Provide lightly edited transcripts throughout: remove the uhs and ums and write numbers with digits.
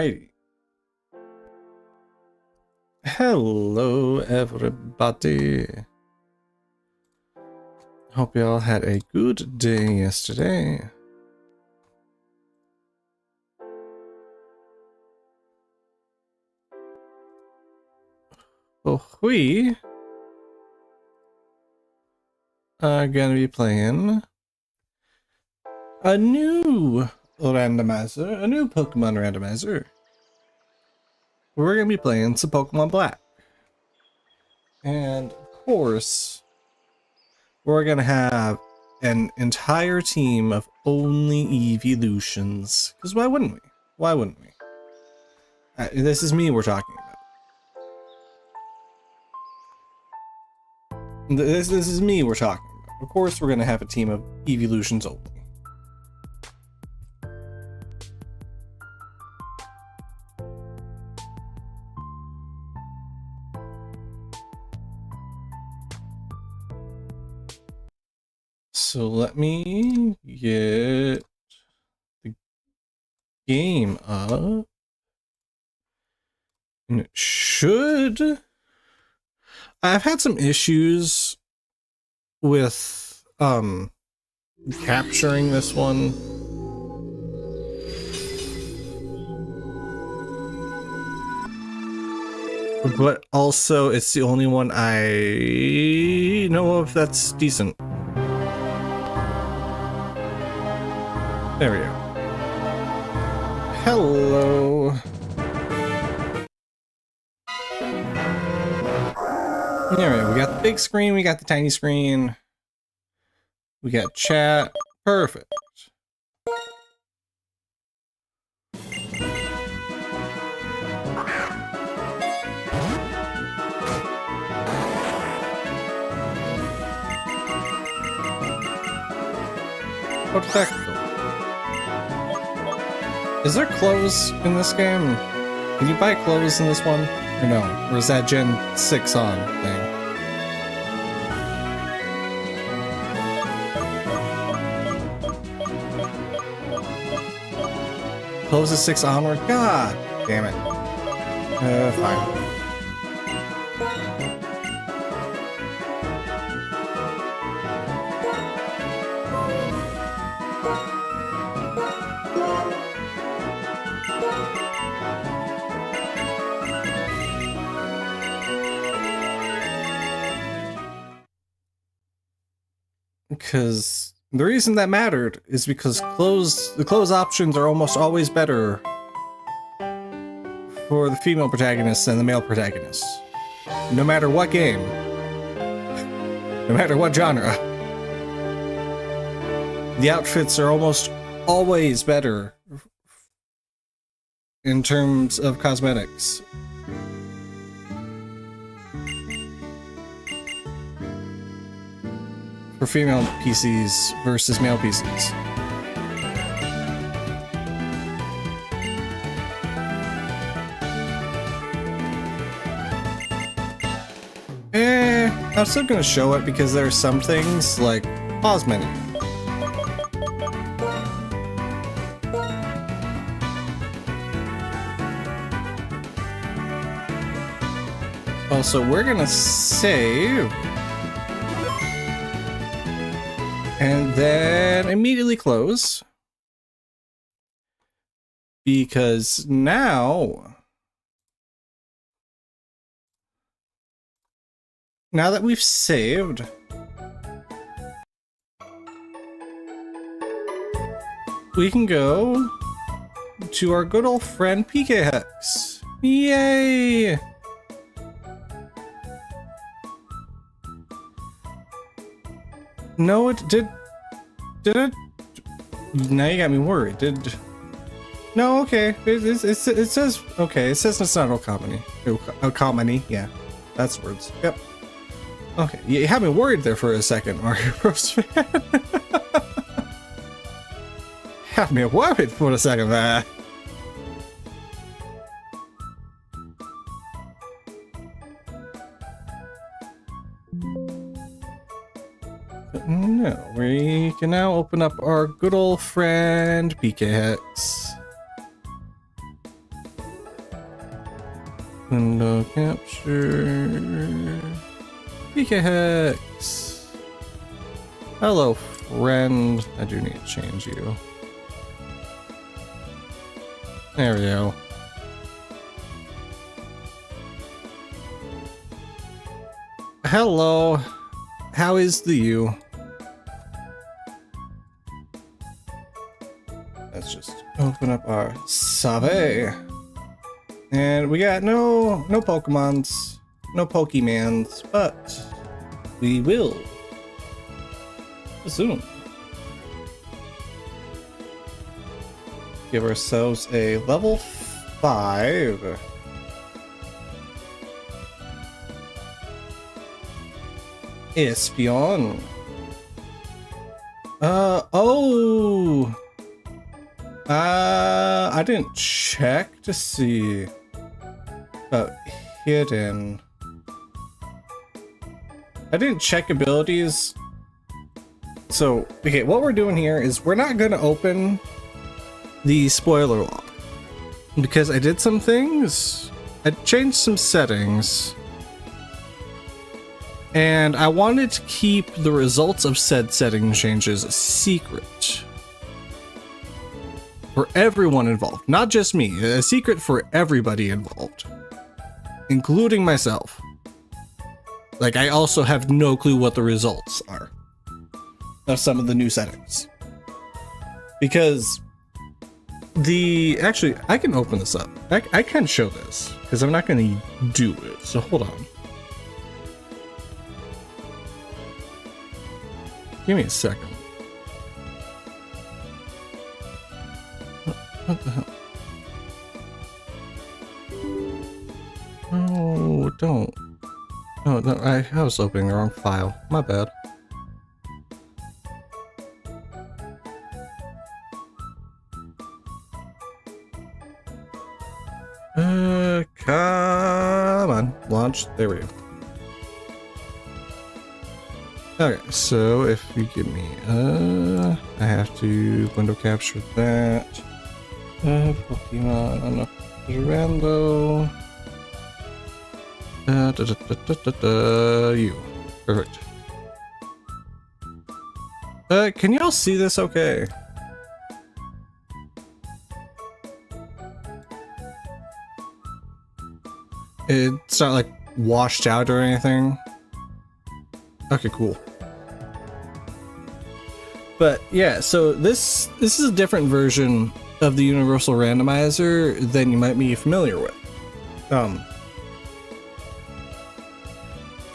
Alrighty. Hello, everybody. Hope y'all had a good day yesterday. Oh, we are gonna be playing a new randomizer, a new Pokemon randomizer. We're gonna be playing some Pokemon Black. And of course, we're gonna have an entire team of only Eeveelutions. Because why wouldn't we? Why wouldn't we? This is me we're talking about. This is me we're talking about. Of course we're gonna have a team of Eeveelutions only. So let me get the game up. And it should... I've had some issues with capturing this one. But also it's the only one I know of that's decent. There we go. Hello. Alright, we got the big screen, we got the tiny screen. We got chat. Perfect. What technical? Is there clothes in this game? Can you buy clothes in this one? Or no? Or is that Gen 6 on thing? Clothes is 6 onward? God damn it. Fine. Because the reason that mattered is because the clothes options are almost always better for the female protagonists than the male protagonists. No matter what game. No matter what genre. The outfits are almost always better in terms of cosmetics. For female PCs versus male PCs. I'm still gonna show it because there are some things like pause menu. Also, we're gonna save. And then immediately close. Because now that we've saved, we can go to our good old friend PK Hex. Yay! No, it did it? Now you got me worried. No, okay. It says, okay, it says it's not Okamani. Yeah, that's words. Yep. Okay, you had me worried there for a second, Mario Bros. Fan. Had me worried for a second there. No, we can now open up our good old friend PK Hex. Window capture. PK Hex. Hello, friend. I do need to change you. There we go. Hello. How is the you? Let's just open up our Save. And we got no Pokemons, no Pokemans, but we will soon give ourselves a level 5. Espion. I didn't check to see about hidden. I didn't check abilities. So, okay, what we're doing here is we're not gonna open the spoiler log because I did some things. I changed some settings. And I wanted to keep the results of said setting changes secret for everyone involved, not just me, a secret for everybody involved, including myself. Like, I also have no clue what the results are of some of the new settings. Because actually, I can open this up. I can show this because I'm not going to do it. So hold on. Give me a second. What the hell? Oh, don't. Oh, no, I was opening the wrong file. My bad. Come on. Launch. There we go. Okay, so if you give me, I have to window capture that. Pokemon, Rando. You. Perfect. Can y'all see this okay? It's not like washed out or anything. Okay, cool. But yeah, so this is a different version of the Universal Randomizer than you might be familiar with.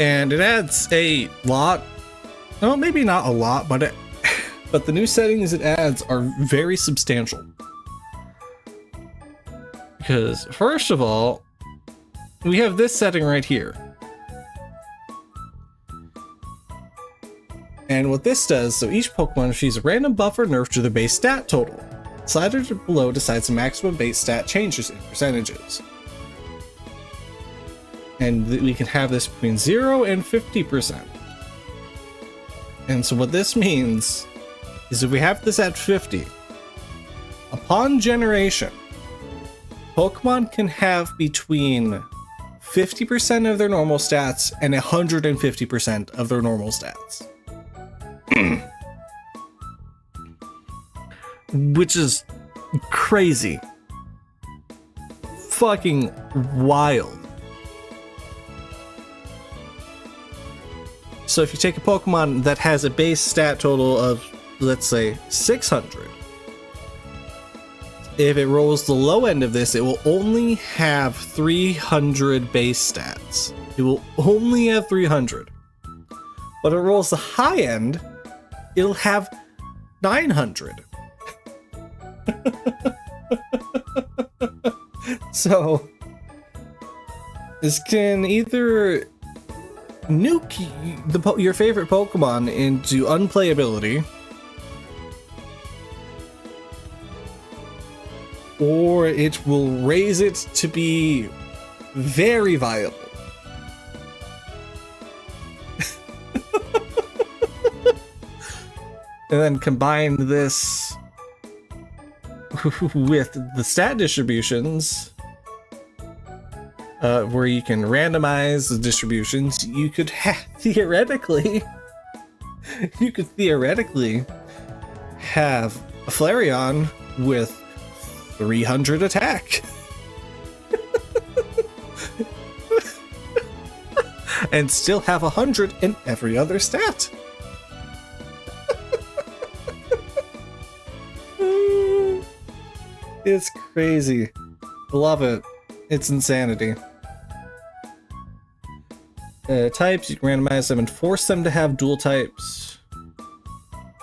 And it adds a lot. No, maybe not a lot, but but the new settings it adds are very substantial. Because first of all, we have this setting right here. And what this does, so each Pokemon receives a random buff or nerf to the base stat total. Slider below decides the maximum base stat changes in percentages. And we can have this between 0 and 50%. And so what this means is if we have this at 50, upon generation, Pokemon can have between 50% of their normal stats and 150% of their normal stats. Which is crazy. Fucking wild. So if you take a Pokemon that has a base stat total of, let's say, 600, if it rolls the low end of this, it will only have 300 base stats. It will only have 300. But if it rolls the high end, it'll have 900. So this can either nuke your favorite Pokemon into unplayability, or it will raise it to be very viable. And then combine this with the stat distributions, where you can randomize the distributions. You could theoretically have a Flareon with 300 attack. And still have 100 in every other stat. It's crazy. Love it. It's insanity. Types, you can randomize them and force them to have dual types.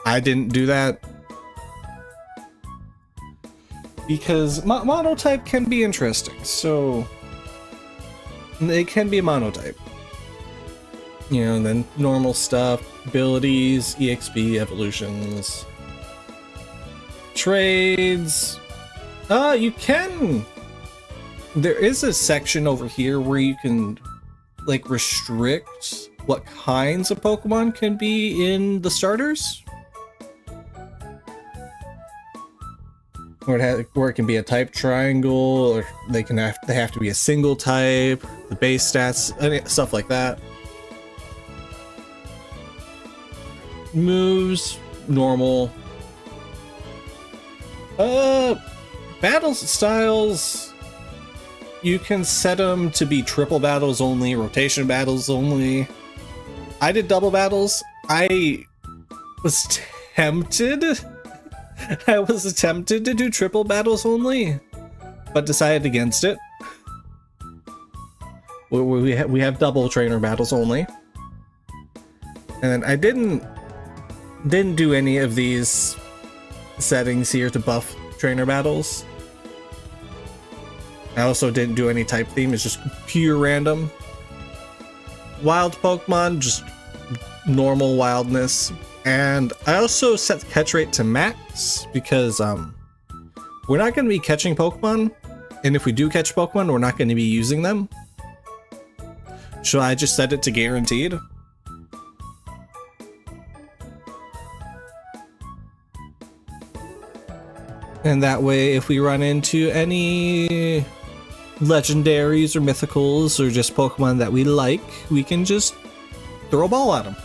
I didn't do that. Because monotype can be interesting, so they can be a monotype. You know, and then normal stuff, abilities, EXP, evolutions, trades. You can. There is a section over here where you can, like, restrict what kinds of Pokemon can be in the starters. Where it can be a type triangle, or they have to be a single type, the base stats, stuff like that. Moves, normal. Battle styles, you can set them to be triple battles only, rotation battles only. I did double battles. I was tempted to do triple battles only, but decided against it. We have double trainer battles only. And then I didn't do any of these settings here to buff trainer battles. I also didn't do any type theme, it's just pure random. Wild Pokemon, just normal wildness. And I also set the catch rate to max because we're not going to be catching Pokemon, and if we do catch Pokemon, we're not going to be using them. So I just set it to guaranteed. And that way, if we run into any legendaries or mythicals or just Pokemon that we like, we can just throw a ball at them.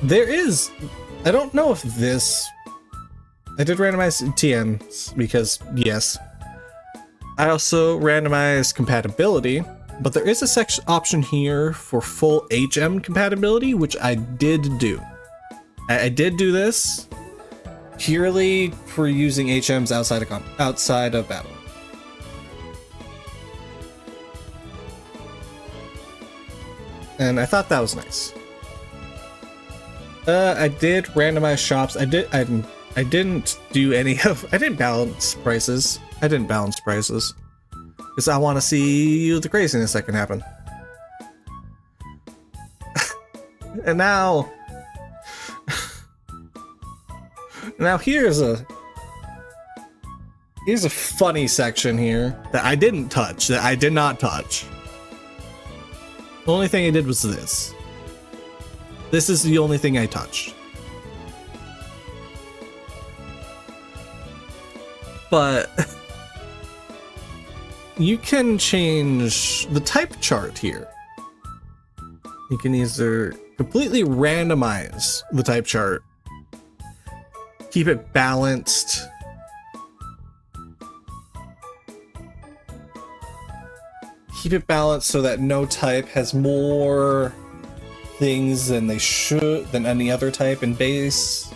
There is, I don't know if this, I did randomize TMs because yes. I also randomized compatibility. But there is a section option here for full HM compatibility, which I did do. I did do this purely for using HMs outside of battle. And I thought that was nice. I did randomize shops. I didn't do any of. I didn't balance prices. Because I want to see the craziness that can happen. And now here's a funny section here that I did not touch. The only thing I did was this. This is the only thing I touched. But you can change the type chart here. You can either completely randomize the type chart, keep it balanced, so that no type has more things than any other type in base.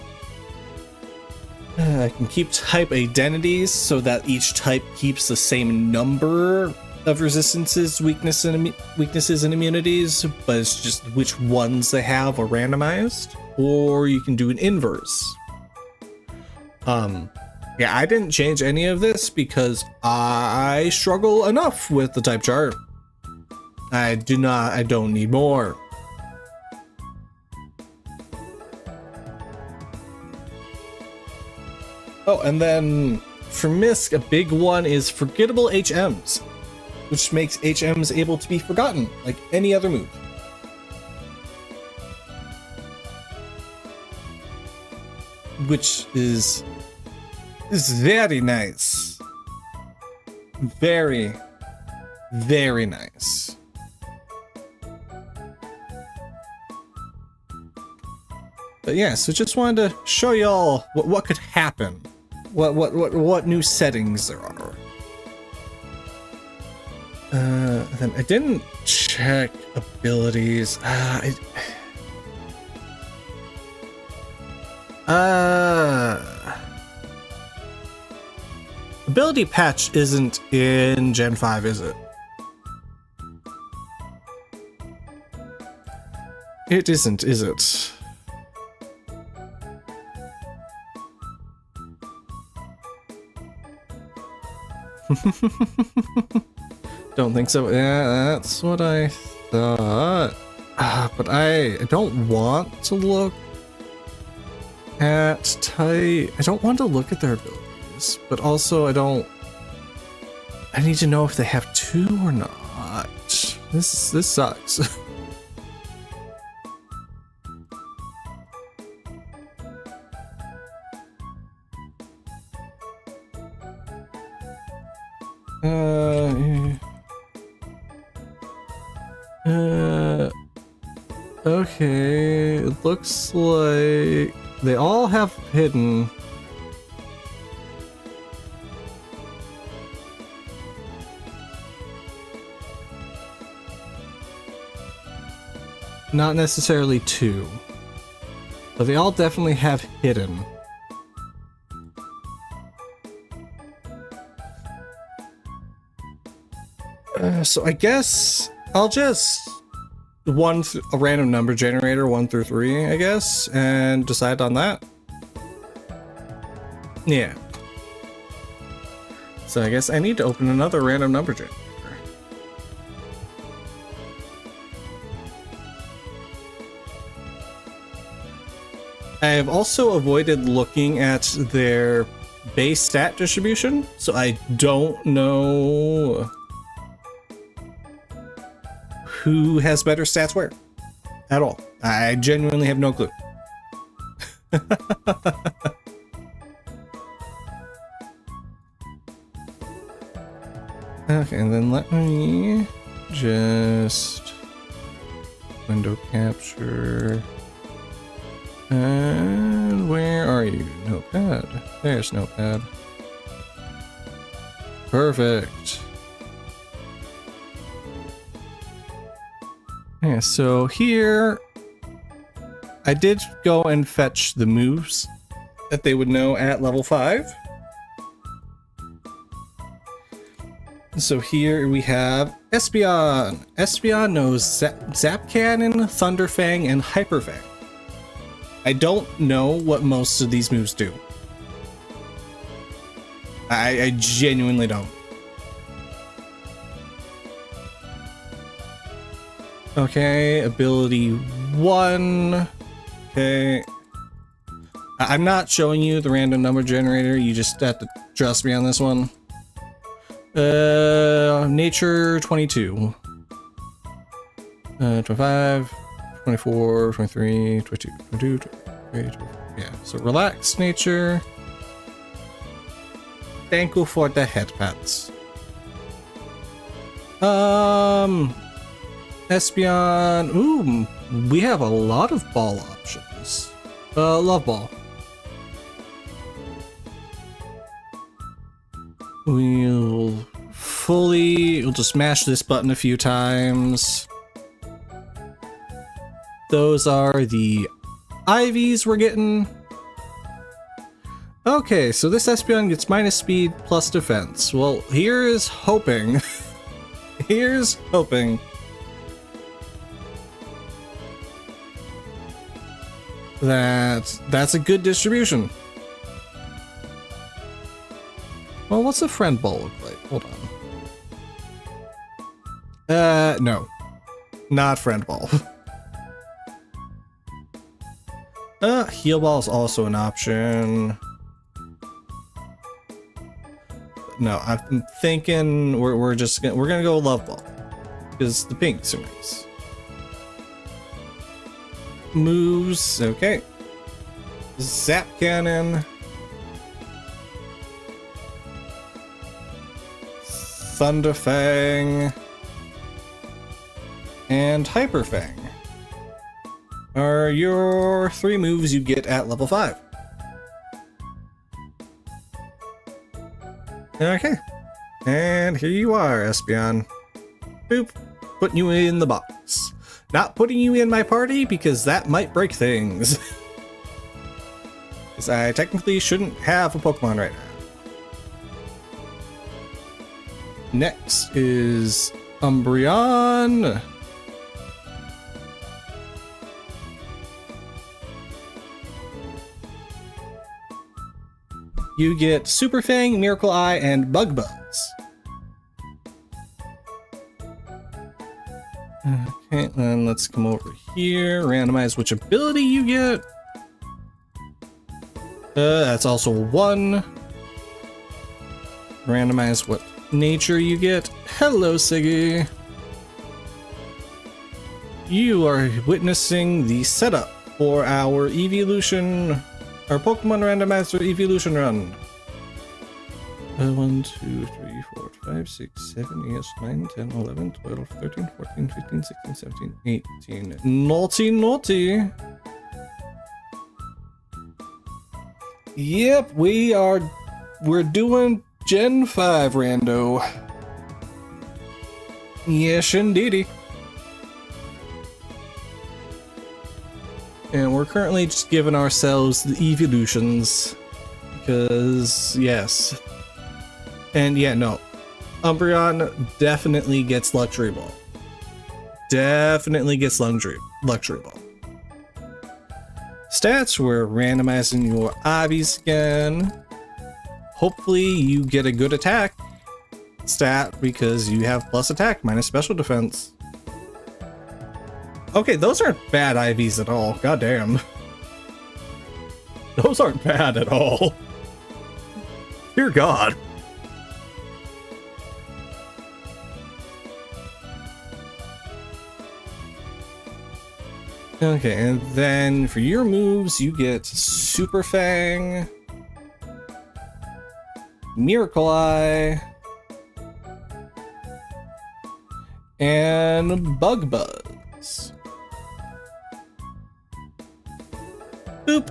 I can keep type identities so that each type keeps the same number of resistances, weaknesses, and immunities, but it's just which ones they have are randomized. Or you can do an inverse. Yeah, I didn't change any of this because I struggle enough with the type chart. I don't need more. Oh, and then for Misk, a big one is forgettable HMs, which makes HMs able to be forgotten, like any other move. Which is It's very nice. Very, very nice. But yeah, so just wanted to show y'all what could happen. What new settings there are. Then I didn't check abilities. Ability patch isn't in Gen 5, is it? It isn't, is it? Don't think so. Yeah, that's what I thought. But I don't want to look at type. I don't want to look at their abilities, but also I need to know if they have two or not. This sucks. Okay, it looks like they all have hidden. Not necessarily two, but they all definitely have hidden. So I guess I'll just a random number generator 1 through 3, I guess, and decide on that. Yeah. So I guess I need to open another random number generator. I have also avoided looking at their base stat distribution, so I don't know who has better stats where at all. I genuinely have no clue. Okay, and then let me just window capture. And where are you? Notepad. There's Notepad. Perfect. Yeah, so here I did go and fetch the moves that they would know at level 5. So here we have Espeon. Espeon knows Zap Cannon, Thunder Fang, and Hyper Fang. I don't know what most of these moves do. I genuinely don't. Okay, ability 1. Okay. I'm not showing you the random number generator, you just have to trust me on this one. Nature 22. 25, 24, 23, 22, 22, 23, yeah, so relaxed nature. Thank you for the headpads. Espeon. Ooh, we have a lot of ball options. Love ball. We'll just mash this button a few times. Those are the Eevees we're getting. Okay, so this Espeon gets minus speed plus defense. Well, here's hoping. Here's hoping that's a good distribution. Well, what's a friend ball look like? Hold on. No. Not friend ball. Heal ball is also an option. No, I'm thinking we're gonna go love ball because the pinks are nice. Moves, okay. Zap Cannon. Thunder Fang, and Hyper Fang are your 3 moves you get at level 5. Okay, and here you are, Espeon. Boop, putting you in the box. Not putting you in my party because that might break things. Because I technically shouldn't have a Pokemon right now. Next is Umbreon. You get Super Fang, Miracle Eye, and Bug Buzz. Okay, then let's come over here. Randomize which ability you get. That's also 1. Randomize what nature you get. Hello, Siggy. You are witnessing the setup for our Eeveelution, our Pokemon Randomizer Eeveelution run. 1, 2, 3, 4, 5, 6, 7, 8, 9, 10, 11, 12, 13, 14, 15, 16, 17, 18. Naughty, naughty. Yep, we're doing Gen 5 Rando. Yes, indeedy. And we're currently just giving ourselves the Eeveelutions. Because, yes. And yeah, no. Umbreon definitely gets Luxury Ball. Definitely gets Luxury Ball. Stats, we're randomizing your Eevees again. Hopefully you get a good attack stat because you have plus attack minus special defense. Okay, those aren't bad Eevees at all. God damn. Those aren't bad at all. Dear God. Okay, and then for your moves, you get Super Fang, Miracle Eye, and Bug Buzz. Boop.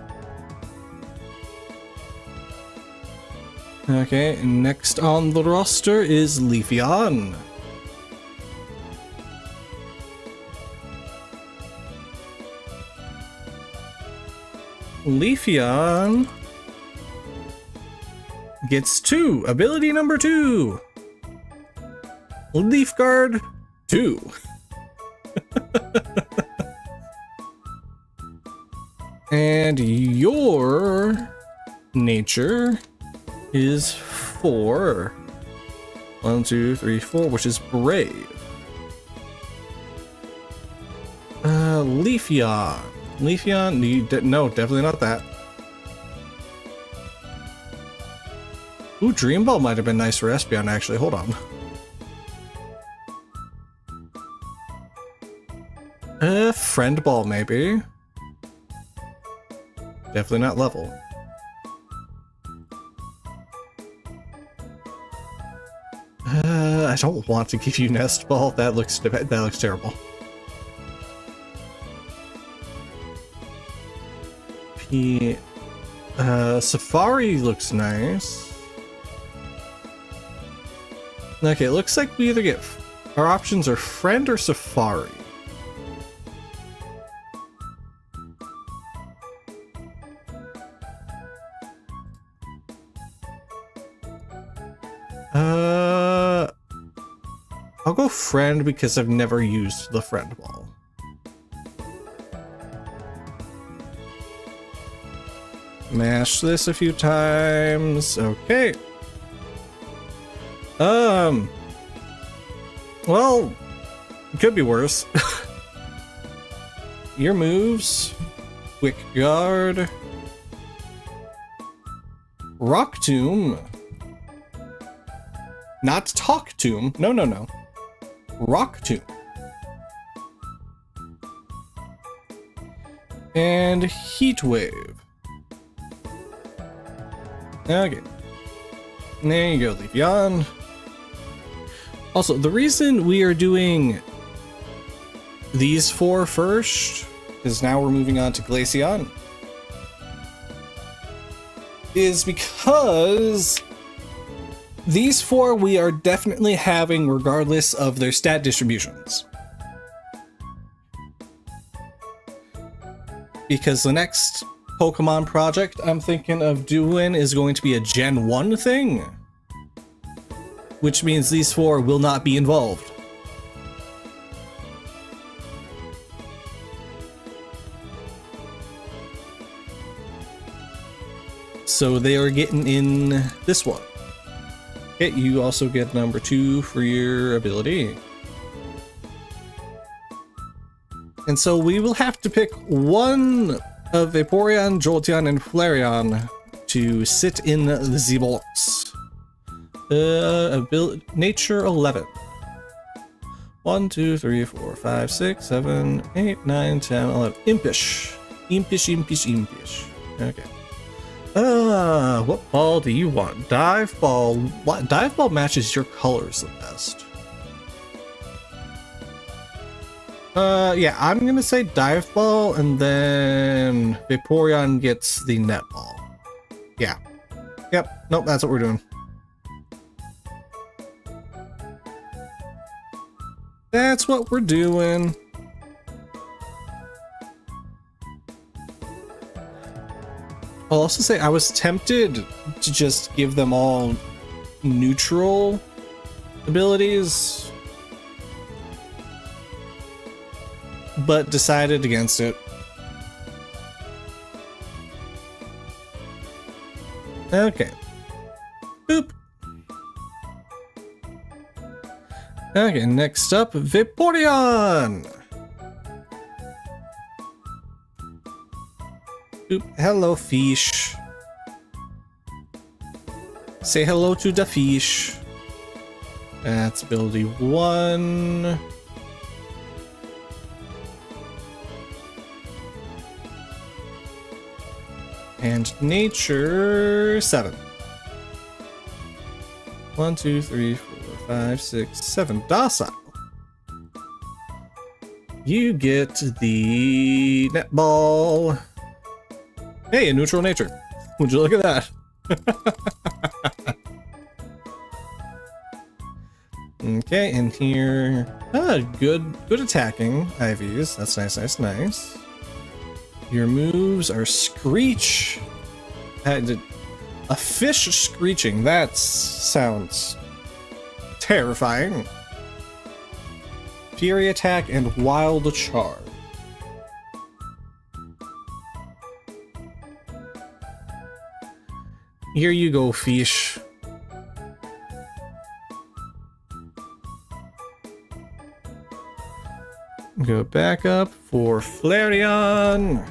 Okay, next on the roster is Leafeon. Leafeon gets 2. Ability number 2. Leaf Guard 2. And your nature is 4. 1, 2, 3, 4, which is Brave. Leafeon. Leafeon, no, definitely not that. Ooh, Dream Ball might have been nice for Espeon, actually. Hold on. Friend Ball, maybe. Definitely not level. I don't want to give you Nest Ball. That looks terrible. Safari looks nice. Okay, it looks like we either get our options are Friend or Safari. I'll go Friend because I've never used the Friend Ball. Mash this a few times. Okay. Well, it could be worse. Your moves: Quick Guard, Rock Tomb, not Talk Tomb. No. Rock Tomb. And Heat Wave. Okay. There you go, Leafeon. Also, the reason we are doing these 4 first is now we're moving on to Glaceon. Is because these 4 we are definitely having regardless of their stat distributions. Because the next Pokemon project I'm thinking of doing is going to be a Gen 1 thing. Which means these 4 will not be involved. So they are getting in this one. Okay, you also get number 2 for your ability. And so we will have to pick one of Vaporeon, Jolteon, and Flareon to sit in the Z-Box. Nature 11. 1, 2, 3, 4, 5, 6, 7, 8, 9, 10, 11. Impish. Impish. Okay. What ball do you want? Dive ball. What? Dive ball matches your colors the best. Yeah, I'm gonna say dive ball, and then Vaporeon gets the net ball. Yeah. Yep. Nope. That's what we're doing. That's what we're doing. I'll also say I was tempted to just give them all neutral abilities, but decided against it. Okay. Boop. Okay, next up, Vaporeon! Oop, hello, fish. Say hello to the fish. That's ability 1. And nature 7. 1, 2, 3, 4, 5, 6, 7. Docile. You get the netball. Hey, a neutral nature. Would you look at that? Okay, and here, good attacking IVs. That's nice. Your moves are Screech. A fish screeching. That sounds terrifying. Fury attack and wild charge. Here you go, fish. Go back up for Flareon.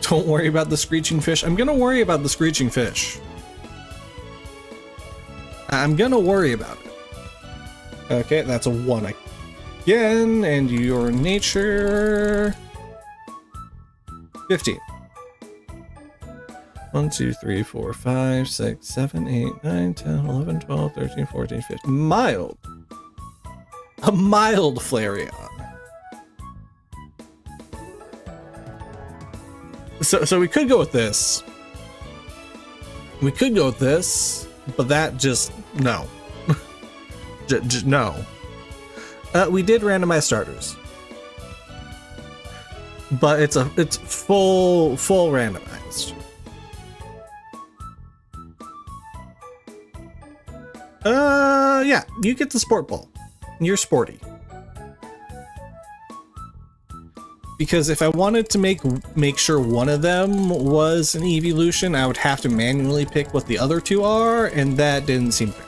Don't worry about the screeching fish. I'm gonna worry about the screeching fish. I'm gonna worry about it. Okay, that's a 1 again, and your nature 15. 1, 2, 3, 4, 5, 6, 7, 8, 9, 10, 11, 12, 13, 14, 15. Mild. A mild Flareon. So we could go with this. We could go with this, but that just no. No. We did randomize starters, but it's full randomized. Yeah, you get the sport ball. You're sporty. Because if I wanted to make sure one of them was an Eeveelution, I would have to manually pick what the other 2 are, and that didn't seem fair.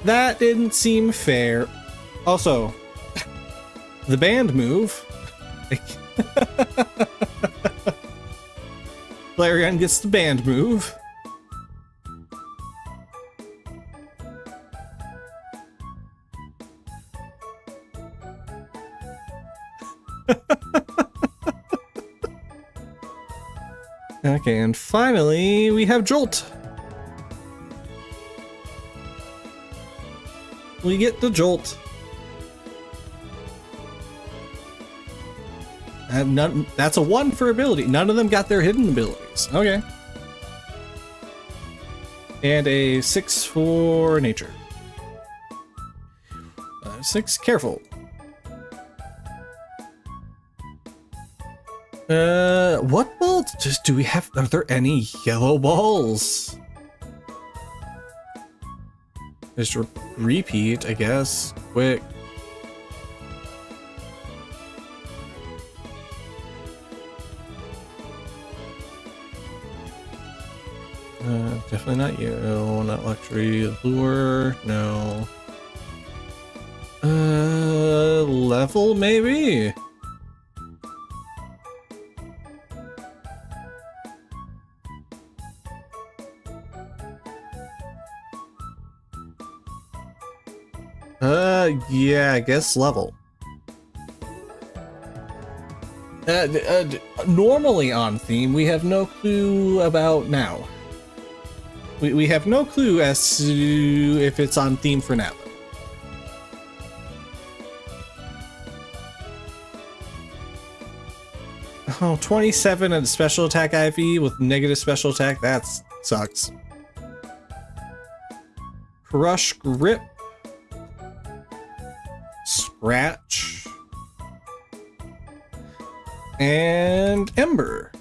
That didn't seem fair. Also, the band move. Flareon gets the band move. Okay, and finally we have Jolt. We get the Jolt. And none, that's a 1 for ability. None of them got their hidden abilities. Okay. And a 6 for nature. 6, careful. What balls do we have? Are there any yellow balls? Just repeat, I guess. Quick. Definitely not you. Not luxury. Lure. No. Level maybe? Yeah, I guess level. Normally on theme, we have no clue about now. We have no clue as to if it's on theme for now. Oh, 27 and special attack IV with negative special attack, that sucks. Crush Grip. Scratch. And Ember.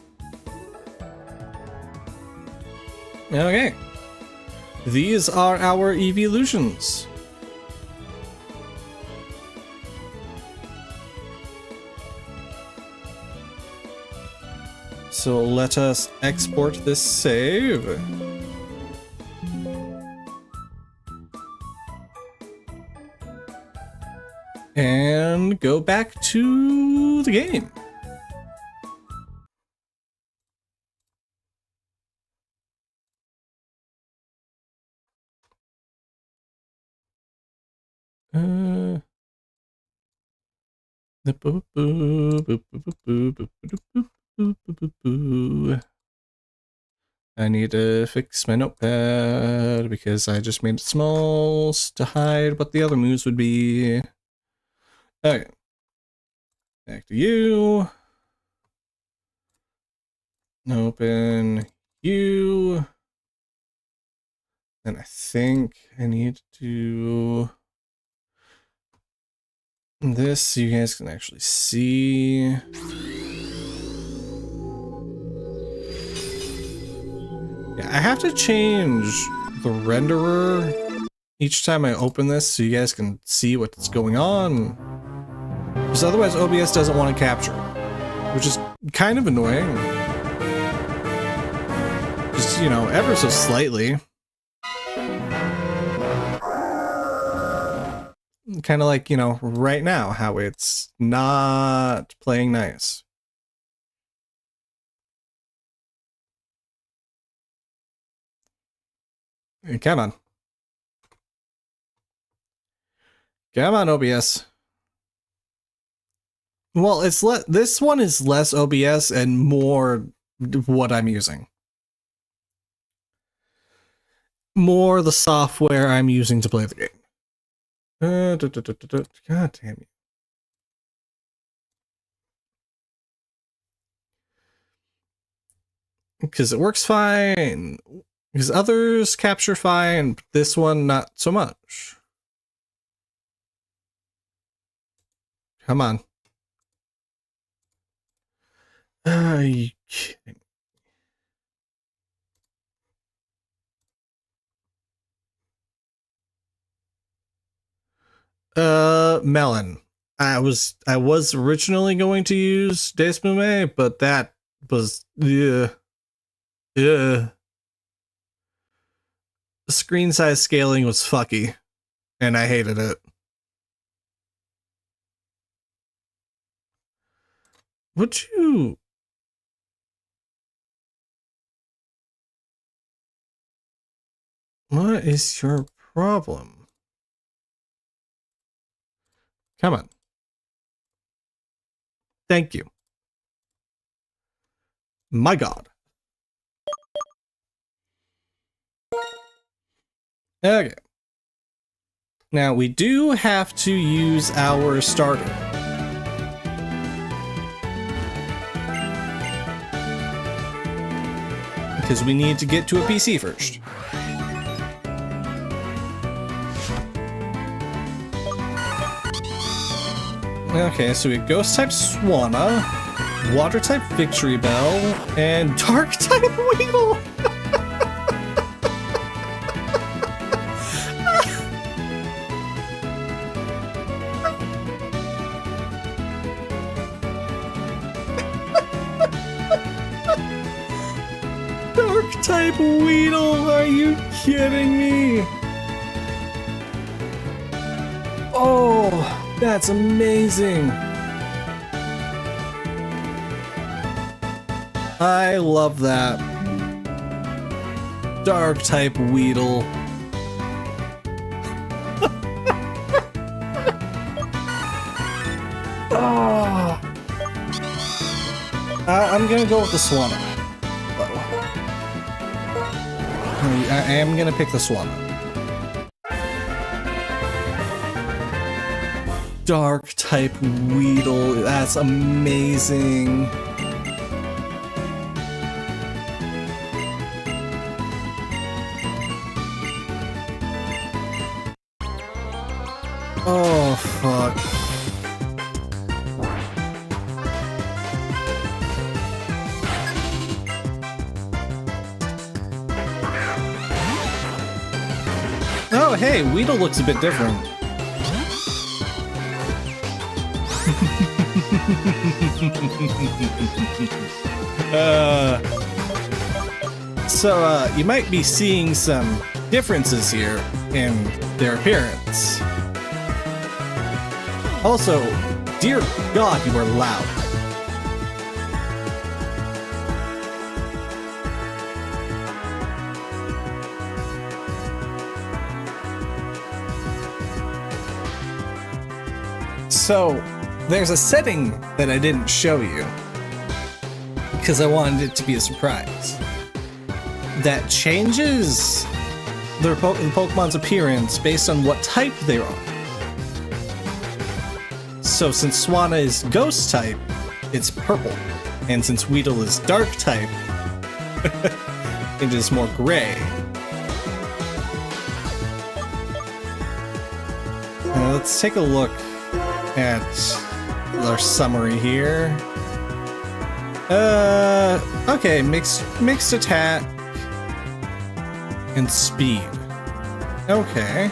Okay. These are our Eeveelutions. So let us export this save. And go back to the game. I need to fix my notepad because I just made it small to hide what the other moves would be. Okay. Back to you. Open you. And I think I need to do this so you guys can actually see. Yeah, I have to change the renderer each time I open this so you guys can see what's going on. Because otherwise OBS doesn't want to capture, which is kind of annoying. Just, you know, ever so slightly. Kind of like, you know, right now, how it's not playing nice. Come on. Come on, OBS. Well, it's this one is less OBS and more what I'm using. More the software I'm using to play the game. God damn it. Because it works fine. Because others capture fine, but this one not so much. Come on. Are you kidding? Melon. I was originally going to use Desmume, but that was The screen size scaling was fucky, and I hated it. Would you? What is your problem? Come on. Thank you. My God. Okay. Now we do have to use our starter. Because we need to get to a PC first. Okay, so we have Ghost type Swanna, Water type Victory Bell, and Dark type Weedle! Dark type Weedle, are you kidding me? Oh, that's amazing. I love that. Dark type Weedle. Oh. I'm gonna go with the Swanna. I am gonna pick the Swanna. Dark type Weedle, that's amazing. Oh, fuck. Oh, hey, Weedle looks a bit different. So you might be seeing some differences here in their appearance. Also, dear God, you are loud. So, there's a setting that I didn't show you because I wanted it to be a surprise that changes the Pokemon's appearance based on what type they are. So since Swanna is Ghost type, it's purple, and since Weedle is Dark type, it is more gray. Now let's take a look at our summary here. Okay, mixed attack and speed. Okay.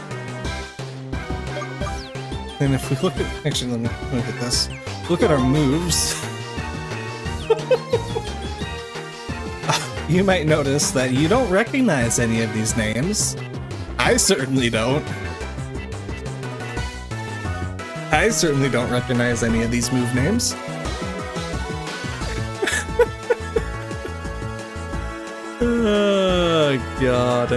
And if we look at, actually, let me look at this. Look at our moves. You might notice that you don't recognize any of these names. I certainly don't. I certainly don't recognize any of these move names. Oh, God.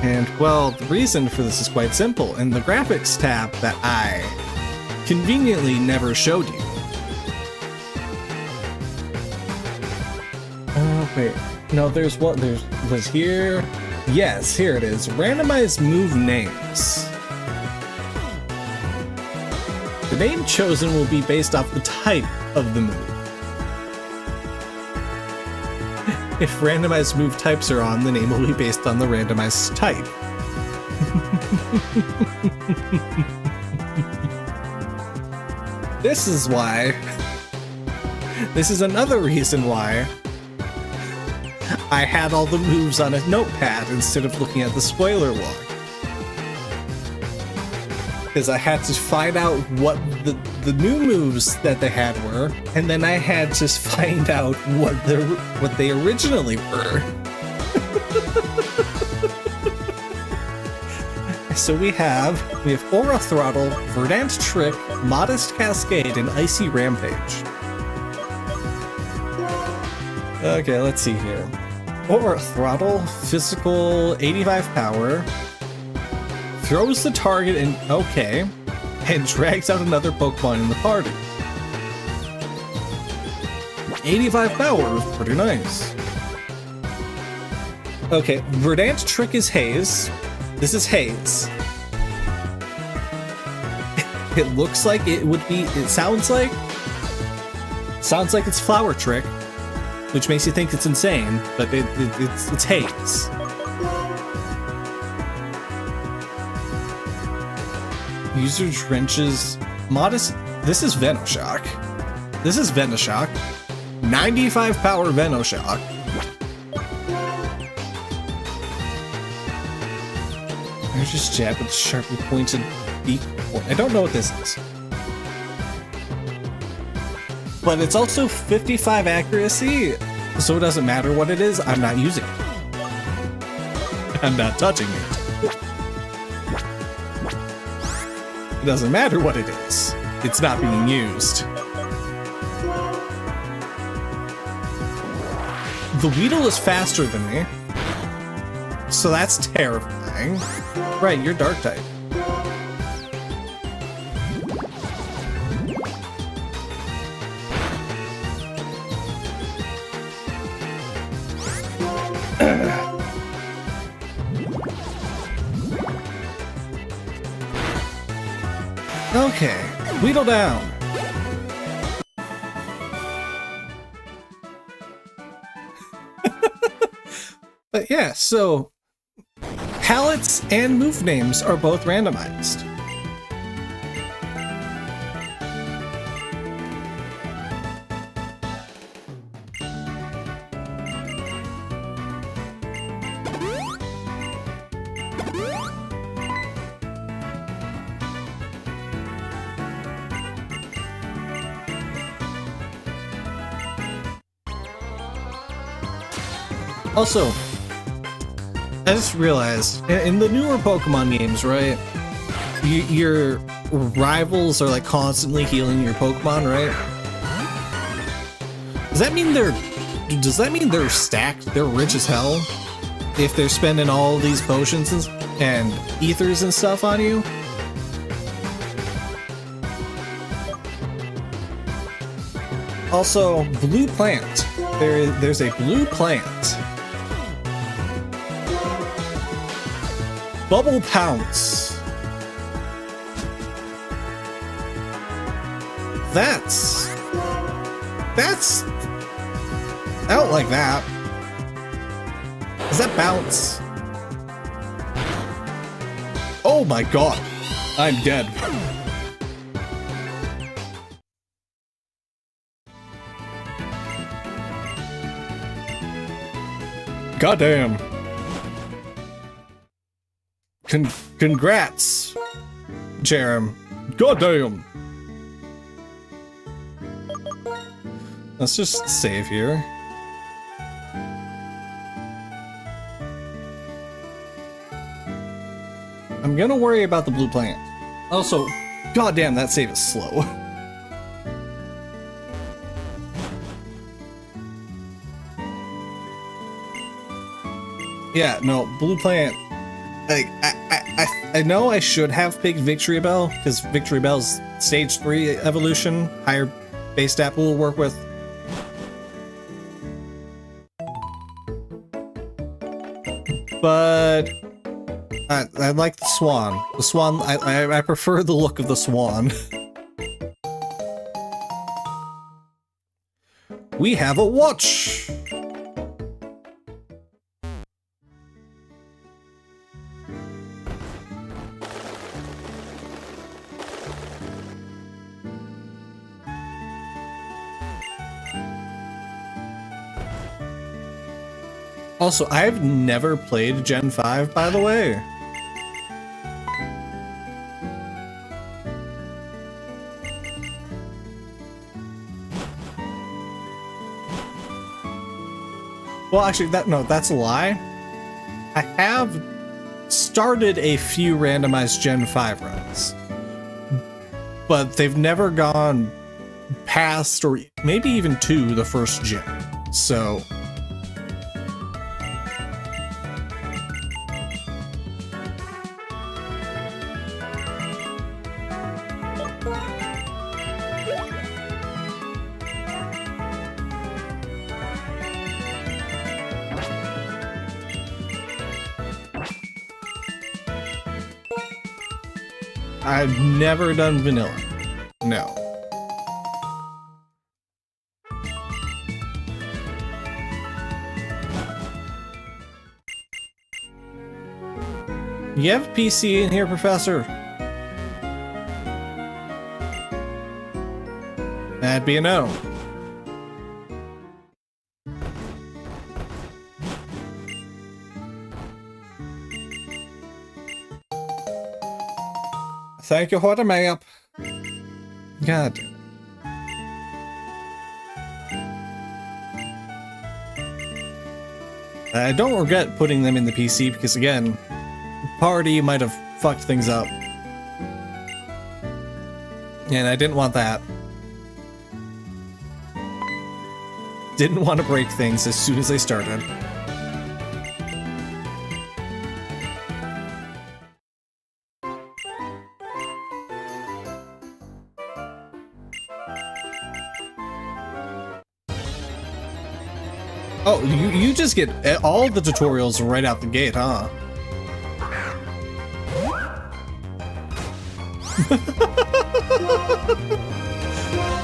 And, well, the reason for this is quite simple. In the graphics tab that I conveniently never showed you. Oh, wait. No, there's what? Was here? Yes, here it is. Randomized move names. The name chosen will be based off the type of the move. If randomized move types are on, the name will be based on the randomized type. This is why. This is another reason why I had all the moves on a notepad instead of looking at the spoiler log. Because I had to find out what the new moves that they had were, and then I had to find out what they originally were. So we have Aura Throttle, Verdant Trick, Modest Cascade, and Icy Rampage. Okay, let's see here. Aura Throttle, physical, 85 power. Throws the target in... Okay. and drags out another Pokemon in the party. 85 power, pretty nice. Okay, Verdant's trick is Haze. This is Haze. It looks like it would be, it sounds like it's Flower Trick, which makes you think it's insane, but it's Haze. User drenches modest. This is Venoshock. This is Venoshock. 95 power Venoshock. I just jab with sharply pointed beak. I don't know what this is. But it's also 55 accuracy, so it doesn't matter what it is, I'm not using it. I'm not touching it. It doesn't matter what it is. It's not being used. The Weedle is faster than me, so that's terrifying. Right, you're Dark type. Okay, Weedle down. But yeah, so palettes and move names are both randomized. Also, I just realized, in the newer Pokemon games, right, your rivals are like constantly healing your Pokemon, right? Does that mean they're stacked? They're rich as hell if they're spending all these potions and ethers and stuff on you? Also, blue plant. There's a blue plant. Bubble Pounce. That's... I don't like that. Does that bounce? Oh my god. I'm dead. Goddamn. Congrats, Jerem. Goddamn. Let's just save here. I'm gonna worry about the blue plant. Also, goddamn, that save is slow. Yeah, no, blue plant. Like, I know I should have picked Victory Bell, because Victory Bell's stage 3 evolution, higher base stat pool will work with. But I like the Swan. The Swan, I prefer the look of the Swan. We have a watch! Also, I've never played Gen 5, by the way. Well, actually, that's a lie. I have started a few randomized Gen 5 runs, but they've never gone past or maybe even to the first gen. So I've never done vanilla. No. You have a PC in here, Professor? That'd be a no. Thank you for the map. God. I don't regret putting them in the PC because, again, party might have fucked things up. And I didn't want that. Didn't want to break things as soon as I started. Oh, you just get all the tutorials right out the gate, huh?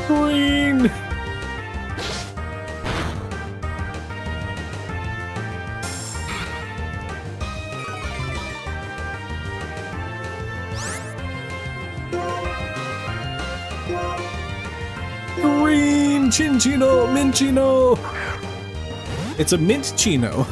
Green! Green! Chinchino! Minchino! It's a mint chino.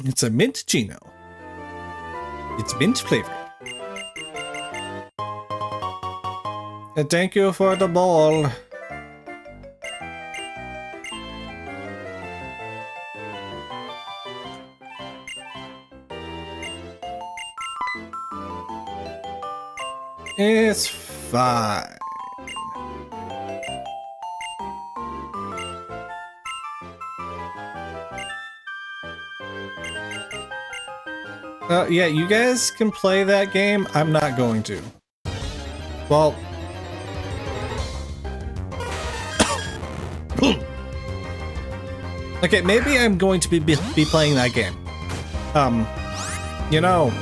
It's a mint chino. It's mint flavored. And thank you for the ball. It's fine. Yeah, you guys can play that game. I'm not going to. Well... okay, maybe I'm going to be playing that game. You know...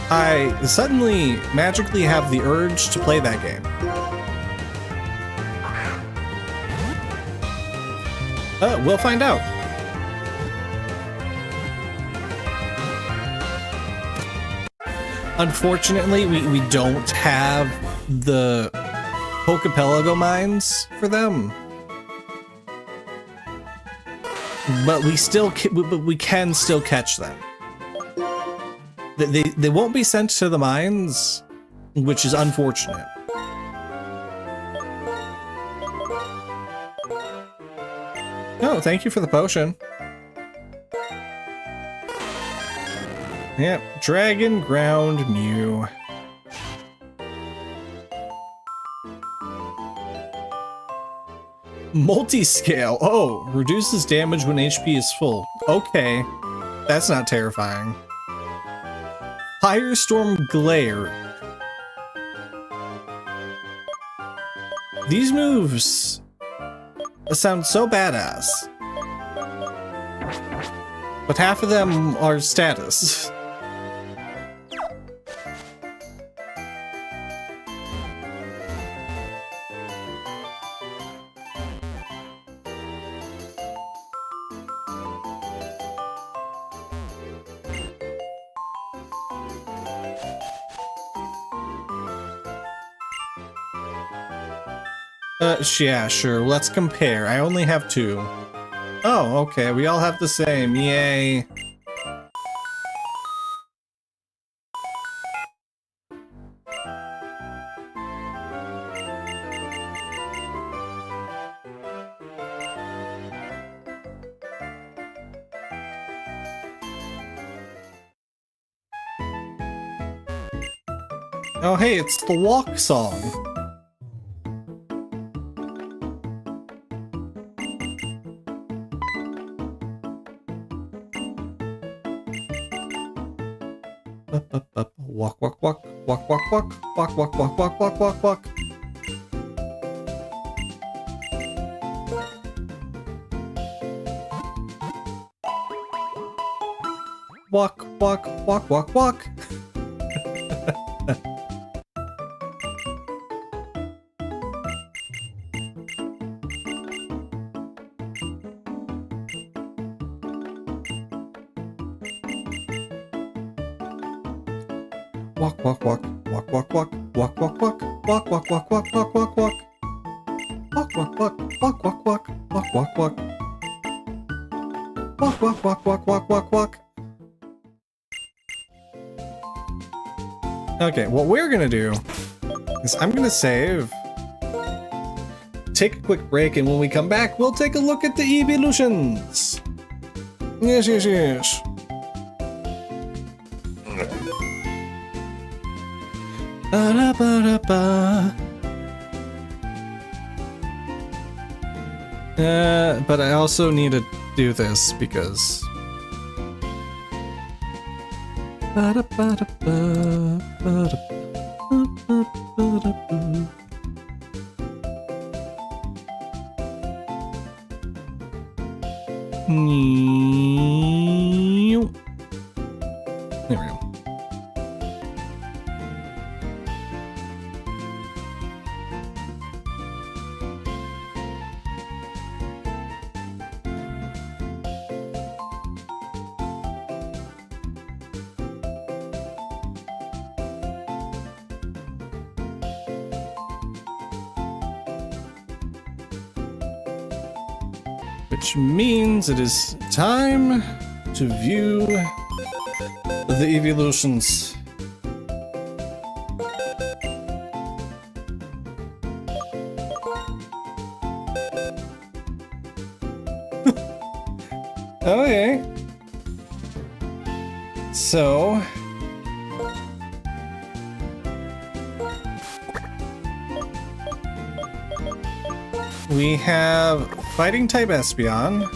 I suddenly magically have the urge to play that game. We'll find out. Unfortunately, we don't have the Pokepelago mines for them. But we can still catch them. They won't be sent to the mines, which is unfortunate. Oh, thank you for the potion. Yep, Dragon Ground Mew. Multi-scale. Oh, reduces damage when HP is full. Okay, that's not terrifying. Firestorm Glare. These moves sound so badass. But half of them are status. Yeah, sure. Let's compare. I only have 2. Oh, okay. We all have the same. Yay. Oh, hey, it's the walk song. Walk, walk, walk, walk, walk, walk, walk, walk, walk, walk, walk, walk, walk. Walk, walk, walk, walk, walk. Walk, walk, walk, walk, walk, walk, walk, walk, walk, walk, walk, walk, walk, walk, walk, walk. Walk, walk, walk, walk, walk, walk, walk, walk, walk. Walk, walk, walk, walk, walk, walk, walk. Okay, what we're gonna do is I'm gonna save, take a quick break, and when we come back, we'll take a look at the Eeveelutions. Yes, yes, yes. Ba-da-ba-da-ba. But I also need to do this because. There we go. Which means it is time to view the Eeveelutions. Okay. So we have fighting type Espeon.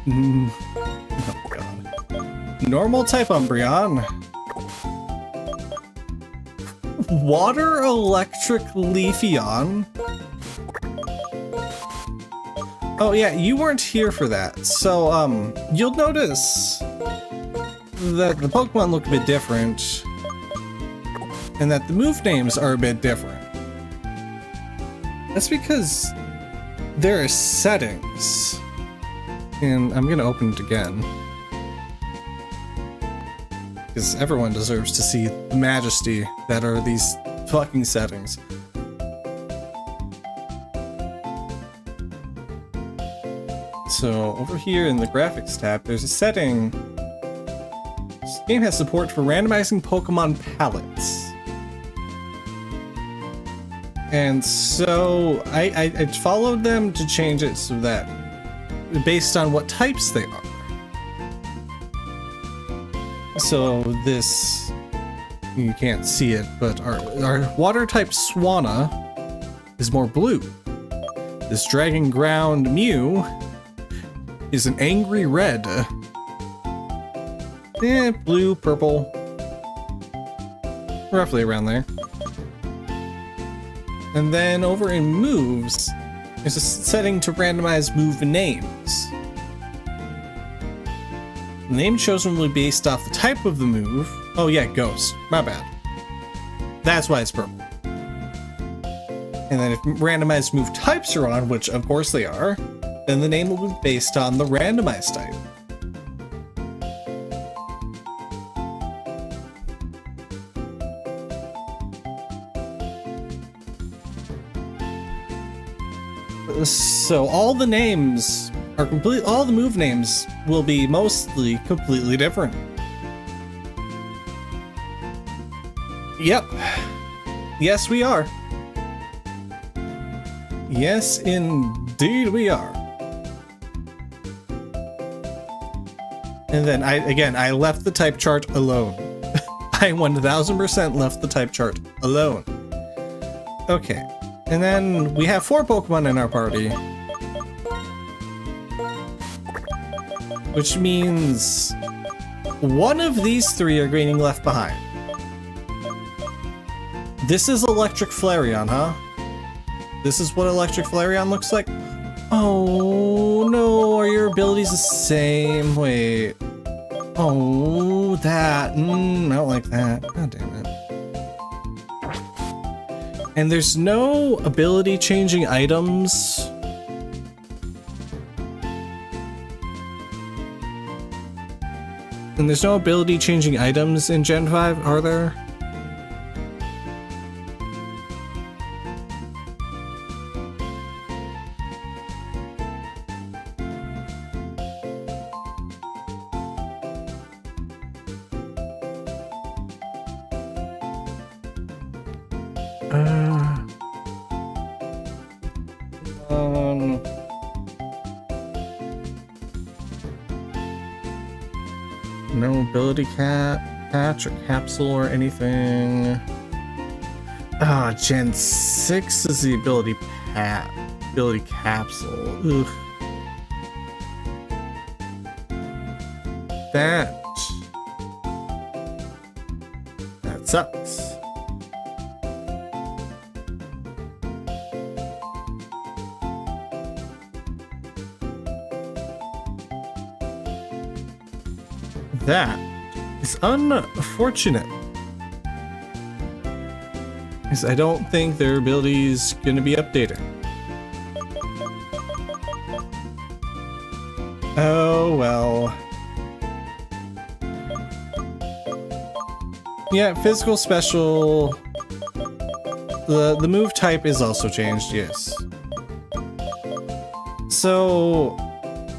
Oh god. Normal type Umbreon. Water electric Leafeon. Oh yeah, you weren't here for that. So you'll notice that the Pokemon look a bit different and that the move names are a bit different. That's because there are settings, and I'm gonna open it again because everyone deserves to see the majesty that are these fucking settings. So over here in the graphics tab, there's a setting. This game has support for randomizing Pokemon palettes. And so I followed them to change it so that based on what types they are. So this, you can't see it, but our water type Swanna is more blue. This Dragon Ground Mew is an angry red. Blue, purple, roughly around there. And then over in moves, there's a setting to randomize move names. The name chosen will be based off the type of the move. Oh yeah, Ghost. My bad. That's why it's purple. And then if randomized move types are on, which of course they are, then the name will be based on the randomized type. So all the names are all the move names will be mostly completely different. Yep. Yes, we are. Yes, indeed we are. And then I left the type chart alone. I 1000% left the type chart alone. Okay. And then we have 4 Pokemon in our party. Which means one of these 3 are getting left behind. This is Electric Flareon, huh? This is what Electric Flareon looks like? Oh no, are your abilities the same? Wait. Oh, that. I don't like that. God damn it. And there's no ability changing items. And there's no ability changing items in Gen 5, are there? No ability patch or capsule or anything. Gen 6 is the ability capsule. Ugh. That sucks. That is unfortunate. Because I don't think their ability is going to be updated. Oh well. Yeah, physical special. The move type is also changed, yes. So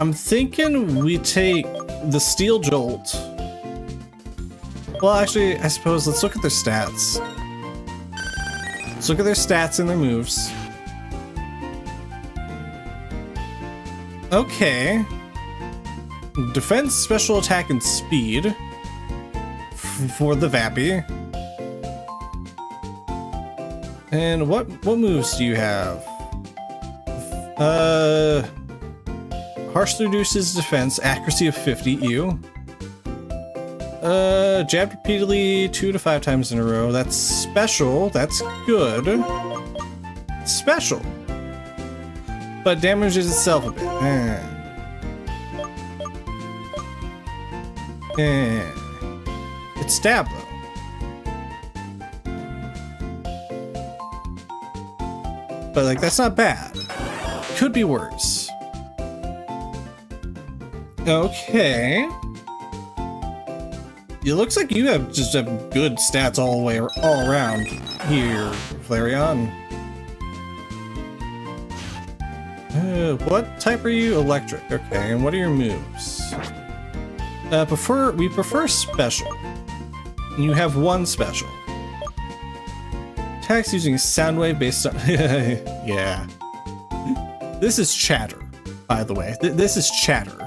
I'm thinking we take the Steel Jolt. Well, actually, I suppose let's look at their stats. Let's look at their stats and their moves. Okay. Defense, special attack, and speed for the Vappy. And what moves do you have? Harshly reduces defense, accuracy of 50, ew. Jabbed repeatedly 2 to 5 times in a row. That's special, that's good. Special. But damages itself a bit. It's stab though. But like, that's not bad. Could be worse. Okay. It looks like you have good stats all around here, Flareon. What type are you? Electric. Okay, and what are your moves? We prefer special. You have one special. Attacks using a sound wave based on yeah. This is chatter, by the way. This is chatter.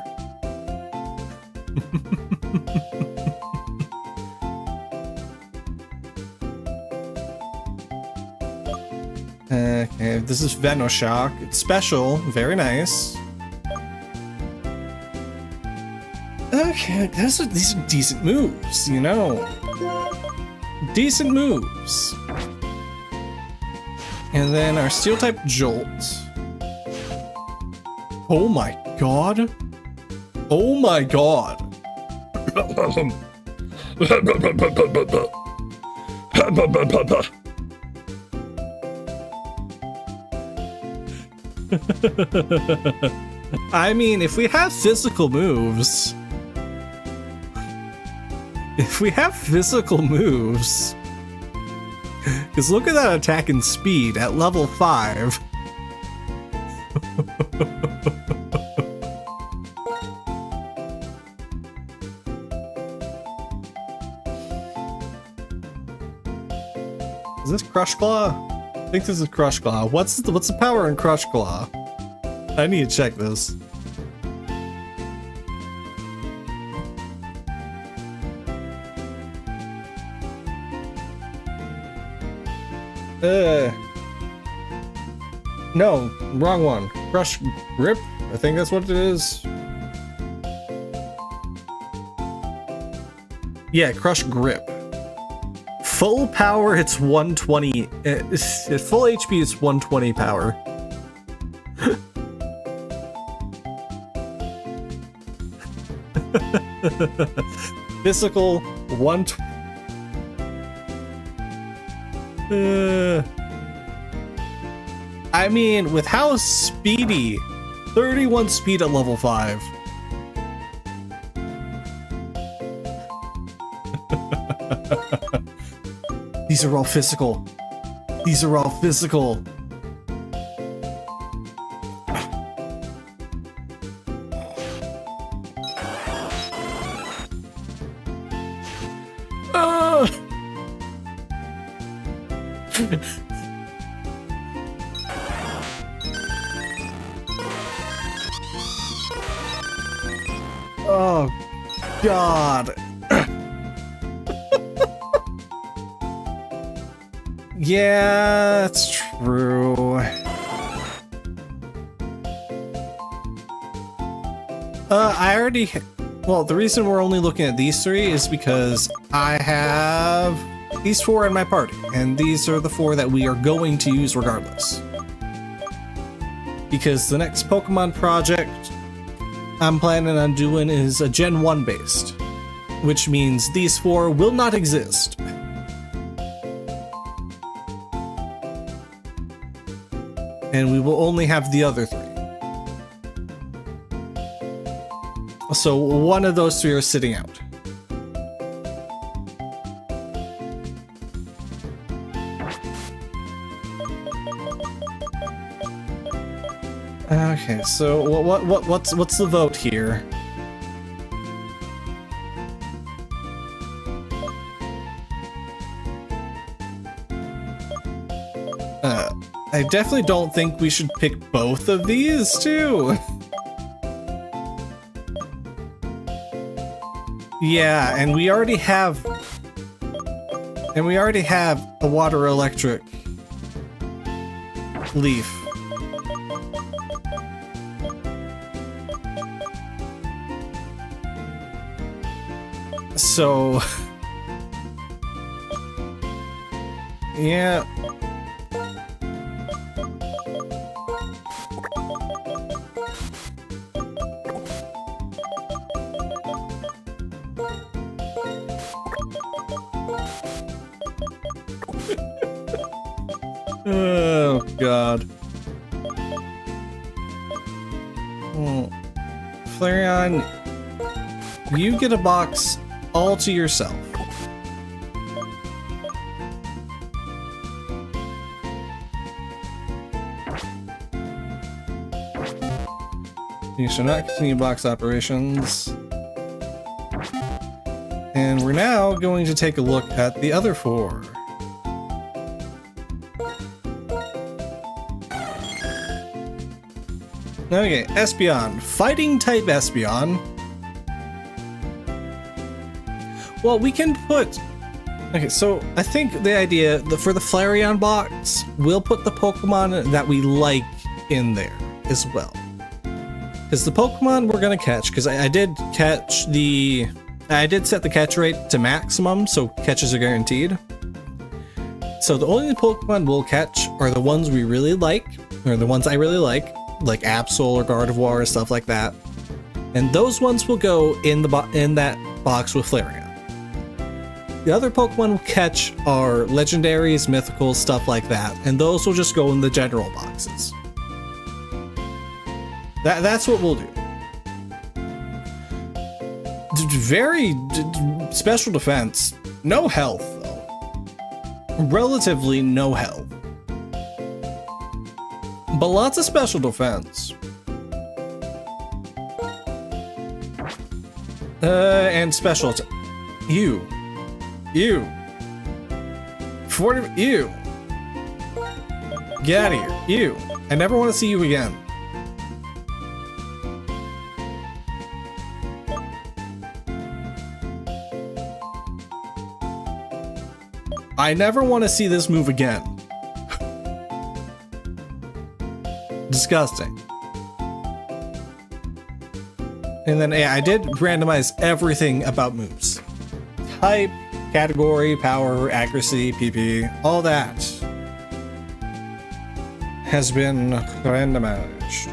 Okay, this is Venoshock. It's special. Very nice. Okay, these are decent moves, you know. Decent moves. And then our Steel type Jolt. Oh my god. Oh my god. I mean, if we have physical moves. Because look at that attack and speed at level 5. Is this Crush Claw? I think this is Crush Claw. What's the power in Crush Claw? I need to check this. No, wrong one. Crush Grip? I think that's what it is. Yeah, Crush Grip. Full power, it's 120. At full HP, it's 120 power. Physical 1. I mean, with how speedy, 31 speed at level 5. These are all physical. These are all physical. Oh, God. Yeah, that's true. I already... Well, the reason we're only looking at these 3 is because I have these 4 in my party, and these are the 4 that we are going to use regardless. Because the next Pokemon project I'm planning on doing is a Gen 1 based, which means these 4 will not exist. And we will only have the other 3. So one of those 3 are sitting out. Okay, so what's the vote here? I definitely don't think we should pick both of these too. Yeah, and we already have a water electric leaf. So yeah. Oh, God. Flareon, you get a box all to yourself. You shall not continue box operations. And we're now going to take a look at the other 4. Okay, Espeon. Fighting type Espeon. Well, we can put... Okay, so I think the idea, for the Flareon box, we'll put the Pokemon that we like in there as well. Because the Pokemon we're going to catch, because I did catch the... I did set the catch rate to maximum, so catches are guaranteed. So the only Pokemon we'll catch are the ones we really like, or the ones I really like Absol or Gardevoir or stuff like that. And those ones will go in that box with Flareon. The other Pokemon we'll catch are legendaries, mythicals, stuff like that, and those will just go in the general boxes. That's what we'll do. Very special defense. No health, though. Relatively no health. But lots of special defense. And special You. 40. You. Get out of here. You. I never want to see you again. I never want to see this move again. Disgusting. And then yeah, I did randomize everything about moves. Type, category, power, accuracy, PP, all that has been randomized.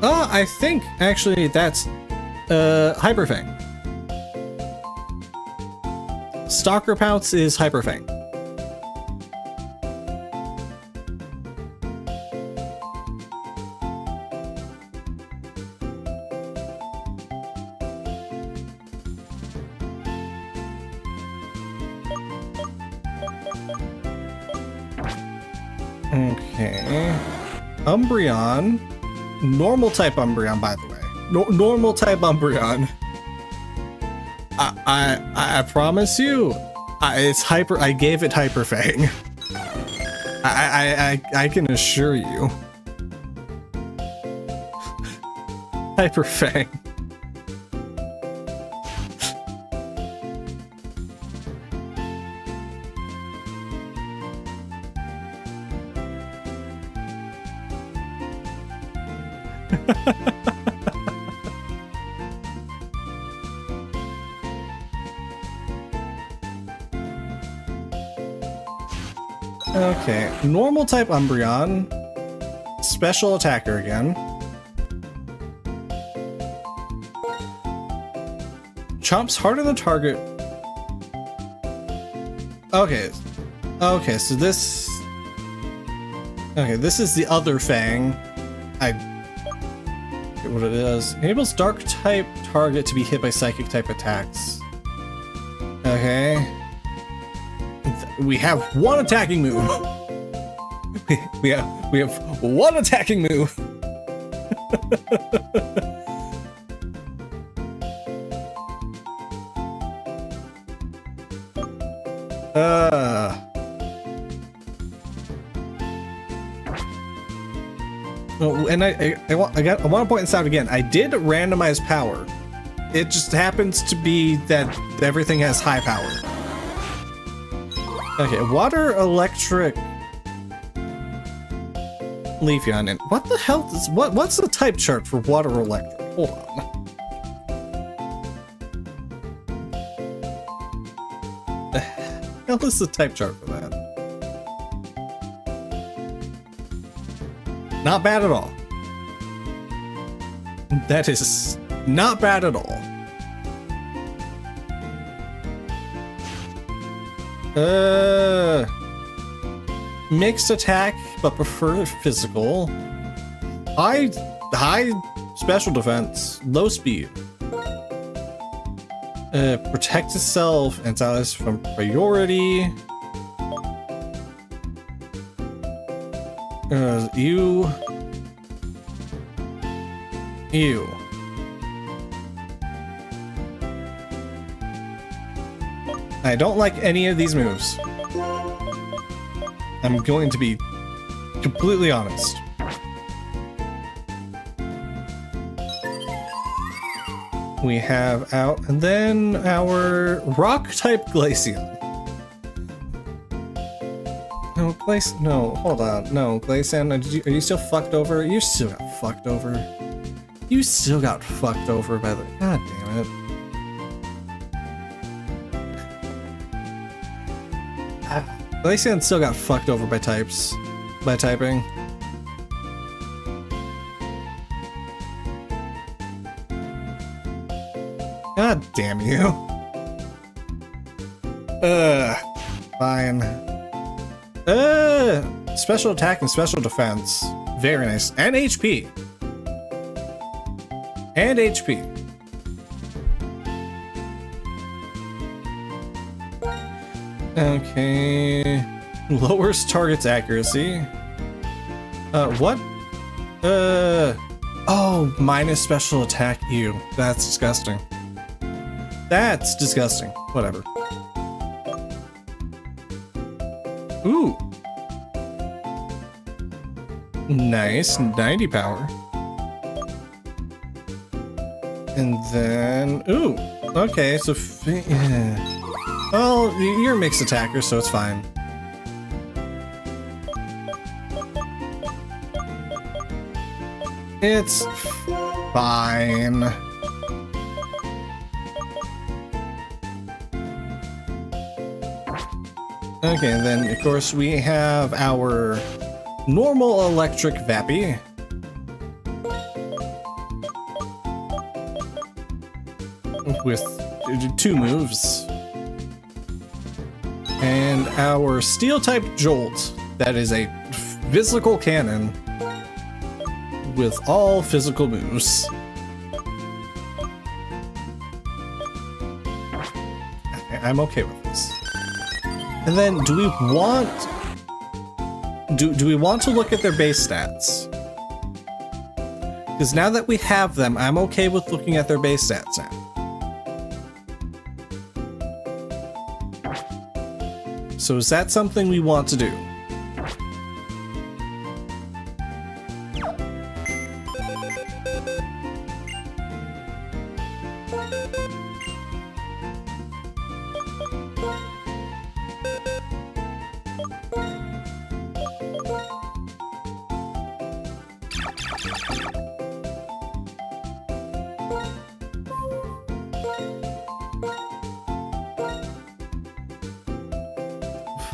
I think actually that's Hyper Fang. Stalker Pounce is Hyper Fang. Okay. Umbreon. Normal type Umbreon, by the way. Normal type Umbreon. I promise you, it's hyper. I gave it Hyper Fang. I can assure you. Hyper Fang. Okay, normal type Umbreon, special attacker again. Chomps hard on the target. Okay, so this. Okay, this is the other Fang. I forget what it is. Enables dark type target to be hit by psychic type attacks. Okay. We have one attacking move. we have one attacking move. Oh, and I want to point this out again. I did randomize power. It just happens to be that everything has high power. Okay, water, electric, Leafeon, and what the hell is what's the type chart for water electric? Hold on. The hell is the type chart for that? Not bad at all. That is not bad at all. Mixed attack, but prefer physical. High special defense, low speed. Protect itself and allies from priority. Ew. I don't like any of these moves. I'm going to be completely honest. We have out, and then our rock type Glaceon. No, hold on. No, Glaceon, are you still fucked over? You still got fucked over. You still got fucked over by the. God damn it. Glaceon still got fucked over by typing. God damn you. Fine. Special attack and special defense. Very nice. And HP. Okay. Lowers target's accuracy. What? Oh, minus special attack. Ew. That's disgusting. That's disgusting. Whatever. Ooh. Nice. 90 power. And then... Ooh. Okay, so... Well, you're a mixed attacker, so it's fine. It's fine. Okay, and then of course we have our normal electric Vappy. with 2 moves. And our steel type Jolt, that is a physical cannon with all physical moves. I'm okay with this. And then do we want to look at their base stats? Because now that we have them, I'm okay with looking at their base stats now. So is that something we want to do?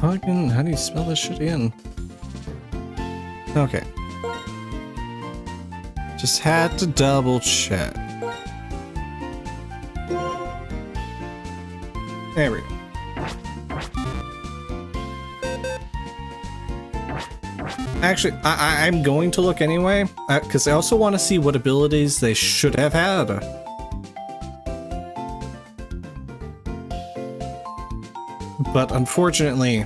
Fucking, how do you spell this shit in? Okay. Just had to double check. There we go. Actually, I'm going to look anyway, because I also want to see what abilities they should have had. But unfortunately,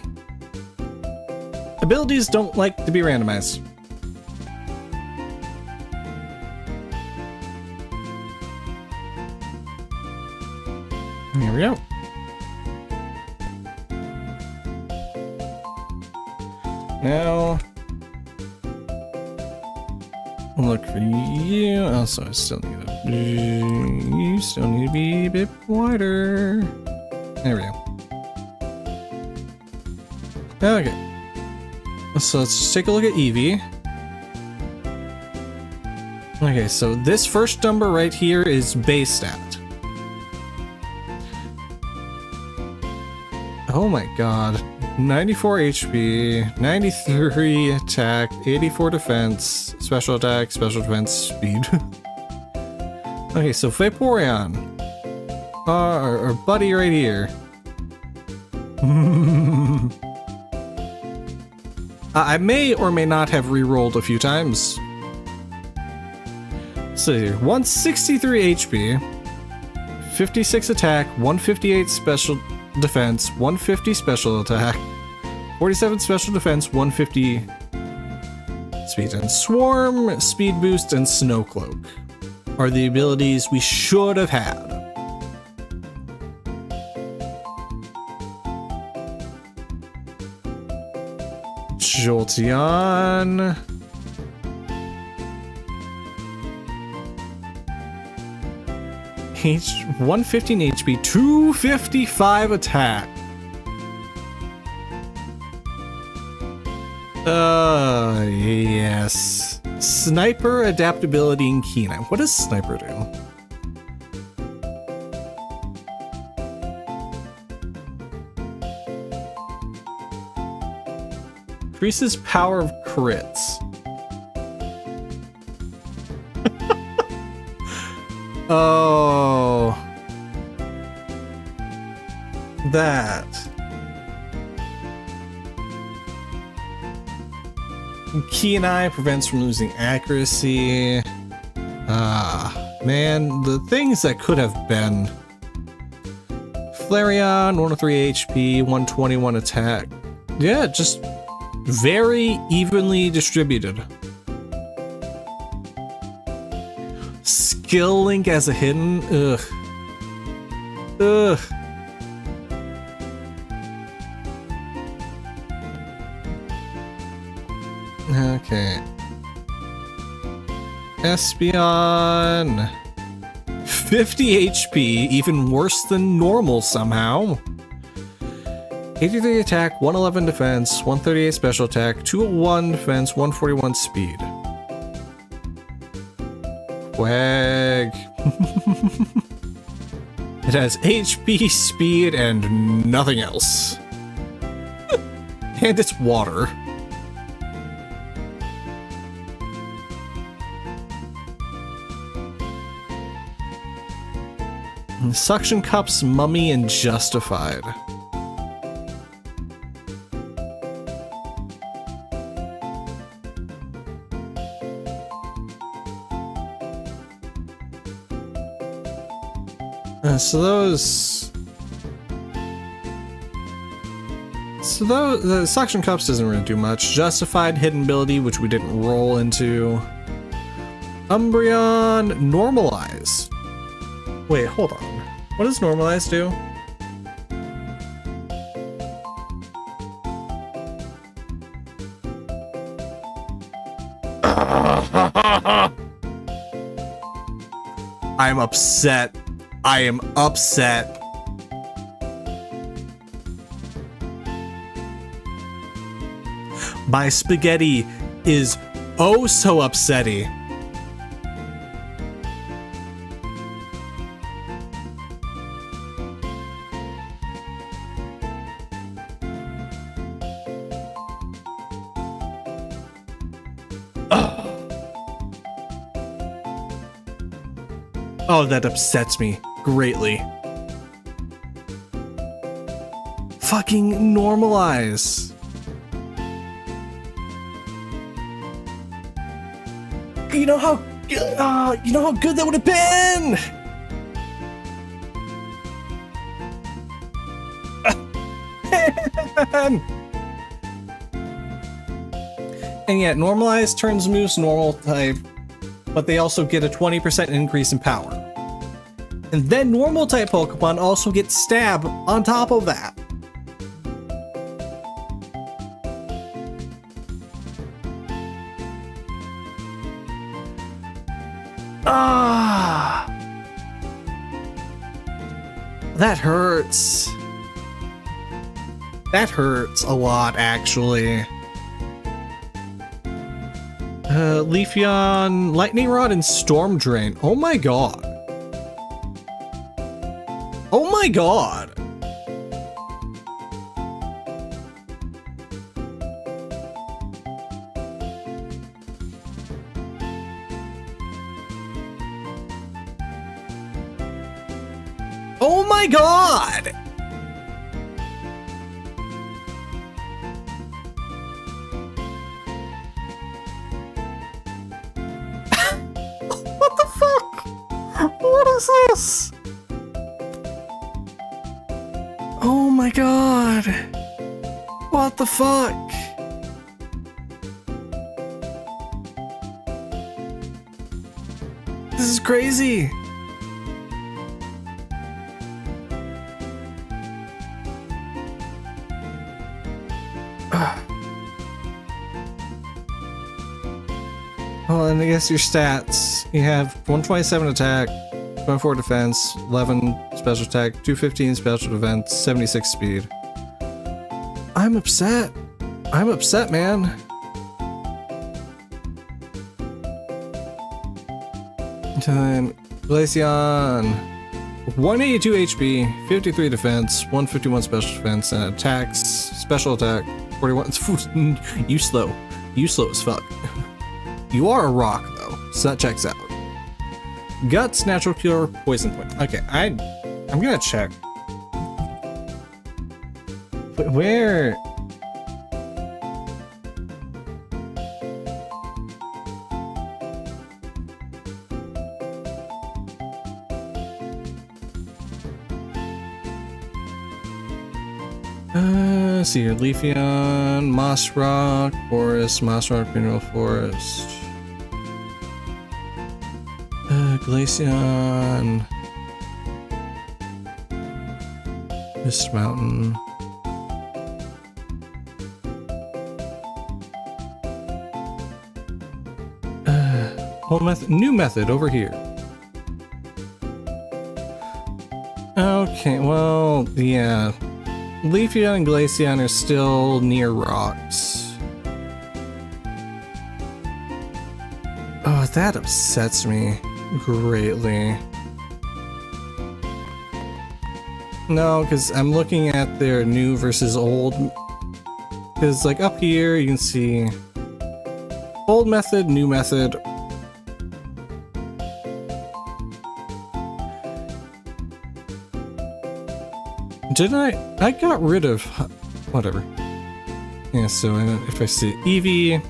abilities don't like to be randomized. Here we go. Now, look for you. Also, I still need to. You still need to be a bit wider. There we go. Okay. So let's just take a look at Eevee. Okay, so this first number right here is base stat. Oh my god. 94 HP, 93 attack, 84 defense, special attack, special defense, speed. Okay, so Vaporeon. Our buddy right here. I may or may not have re-rolled a few times. So here, 163 HP, 56 attack, 158 special defense, 150 special attack, 47 special defense, 150 speed, and Swarm, Speed Boost, and Snow Cloak are the abilities we should have had. Jolteon. H 115 HP, 255 attack. Yes. Sniper, adaptability, and keen eye. What does Sniper do? Increases power of crits. Oh. That. Keen Eye prevents from losing accuracy. Man, the things that could have been. Flareon, 103 HP, 121 attack. Yeah, just very evenly distributed. Skill Link as a hidden? Ugh. Ugh. Okay. Espeon. 50 HP, even worse than normal somehow. 83 attack, 111 defense, 138 special attack, 201 defense, 141 speed. Quag. It has HP, speed, and nothing else. And it's water. Suction Cups, Mummy, and Justified. So the Suction Cups doesn't really do much. Justified, Hidden Ability, which we didn't roll into. Umbreon, Normalize. Wait, hold on. What does Normalize do? I'm upset. I am upset. My spaghetti is oh so upsetty. Oh, that upsets me greatly. Fucking Normalize. You know how good that would have been. And yet, Normalize turns moves normal type, but they also get a 20% increase in power. And then normal type Pokemon also get Stab on top of that. Ah, that hurts. That hurts a lot, actually. Leafeon, Lightning Rod, and Storm Drain. Oh my god. Oh my god. Oh my god! What the fuck? What is this? Oh my god. What the fuck? This is crazy. Well, and I guess your stats. You have 127 attack, 24 defense, 11 special attack, 215 special defense, 76 speed. I'm upset. I'm upset, man. Time. Glaceon. 182 HP, 53 defense, 151 special defense, and attacks, special attack, 41. You slow. You slow as fuck. You are a rock, though, so that checks out. Guts, natural cure, poison point. Okay, I'm gonna check. But where? Let's see here. Leafeon, Moss Rock, Forest, Moss Rock, Mineral Forest. Glaceon. Mist Mountain. Whole method, new method over here. Okay, well, yeah. Leafeon and Glaceon are still near rocks. Oh, that upsets me greatly. No, because I'm looking at their new versus old. Because, like, up here you can see old method, new method. Did I got rid of... Whatever. Yeah, so if I see Eevee...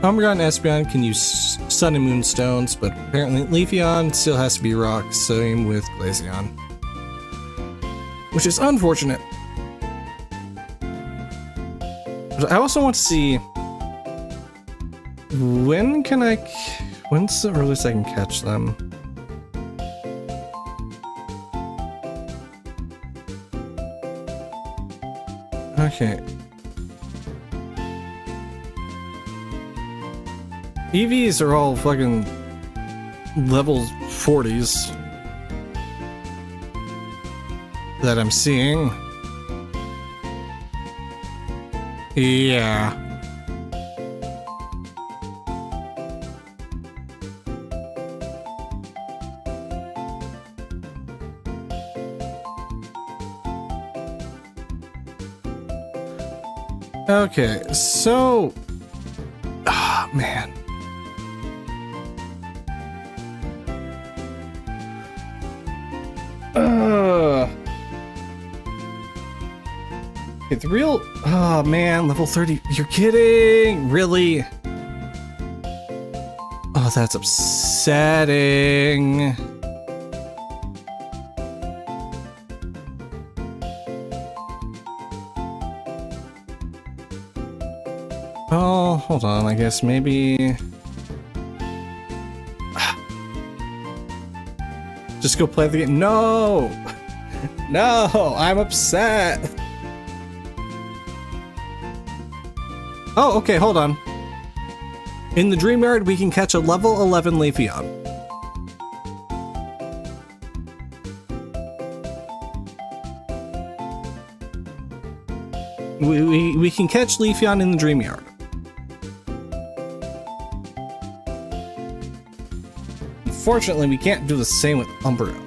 Umbreon and Espeon can use Sun and Moon stones, but apparently Leafeon still has to be rock, same with Glaceon. Which is unfortunate. But I also want to see... When's the earliest I can catch them? Okay. EVs are all fucking level 40s that I'm seeing. Yeah. Okay, so... Ah, man. Okay, the real... Oh, man, level 30. You're kidding? Really? Oh, that's upsetting. Oh, hold on, I guess maybe... Just go play the game. No! No, I'm upset. Oh, okay, hold on. In the Dream Yard, we can catch a level 11 Leafeon. We can catch Leafeon in the Dream Yard. Unfortunately, we can't do the same with Umbreon.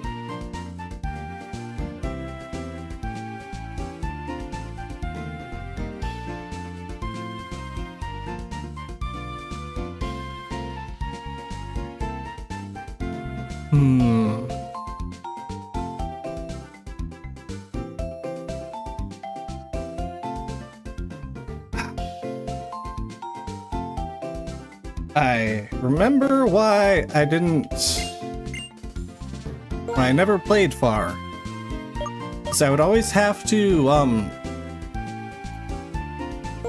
I remember why I never played far. So I would always have to,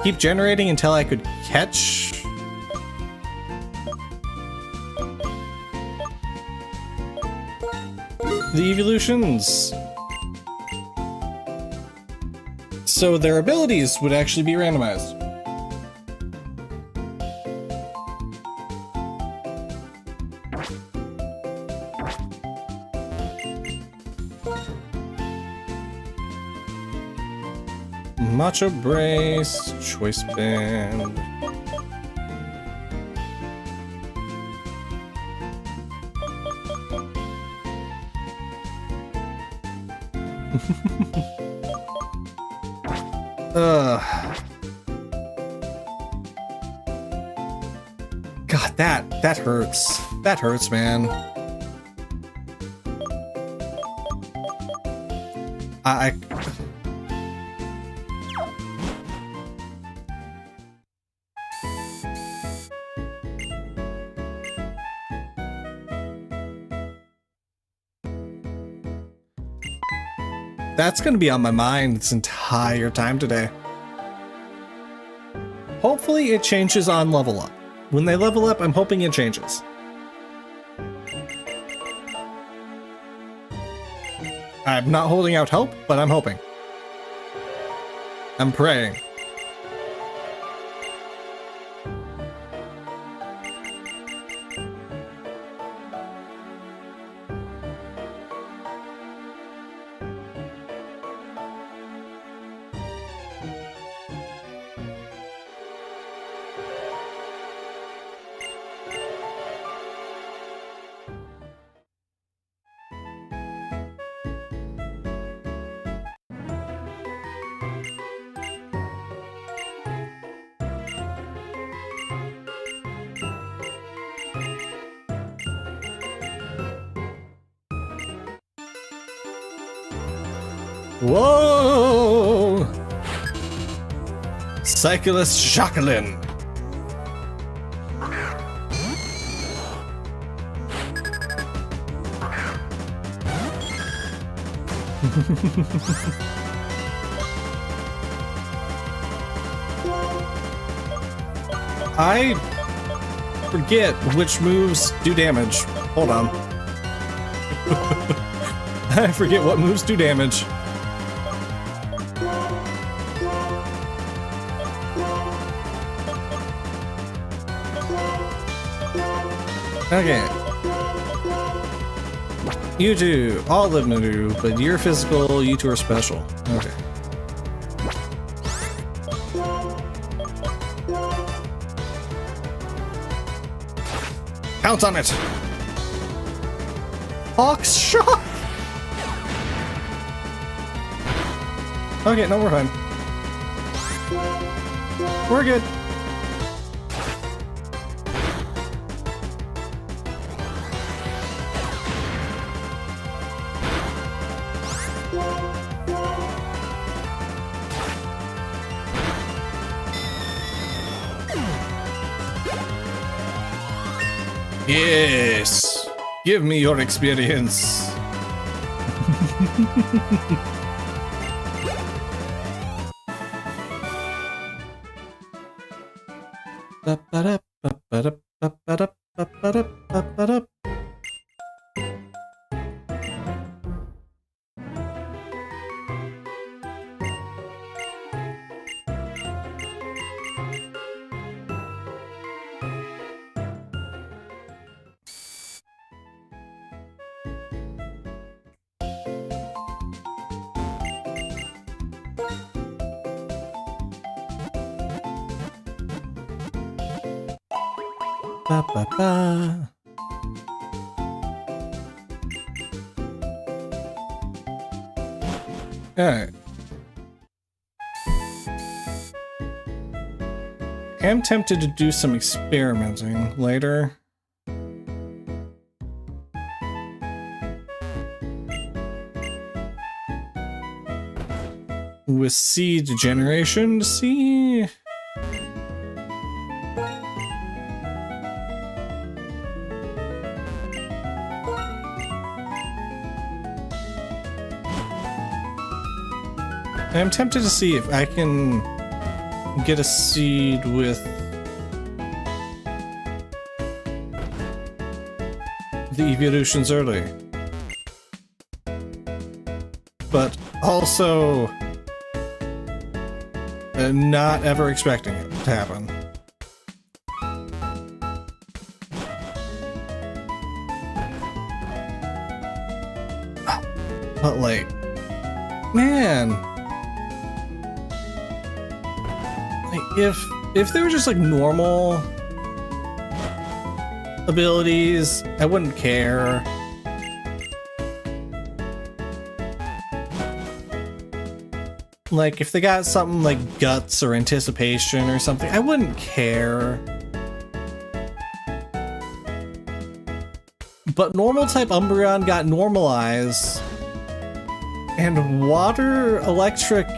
keep generating until I could catch the evolutions. So their abilities would actually be randomized. Macho Brace, Choice Band. God, that hurts. That hurts, man. That's gonna be on my mind this entire time today. Hopefully it changes on level up. When they level up, I'm hoping it changes. I'm not holding out hope, but I'm hoping. I'm praying. Whoa! Cyclist Jacqueline. I forget which moves do damage. Hold on. I forget what moves do damage. Okay. You two all live in do, but you're physical, you two are special. Okay. Pounce on it! Hawk's shot! Okay, no, we're fine. We're good. Yes! Give me your experience. Ba, ba, ba. All right. I'm tempted to do some experimenting later. With seed generation to see. I'm tempted to see if I can get a seed with the evolutions early, but also not ever expecting it to happen. But like, man, like if they were just like normal abilities, I wouldn't care. Like if they got something like guts or anticipation or something, I wouldn't care. But normal type Umbreon got normalized, and water electric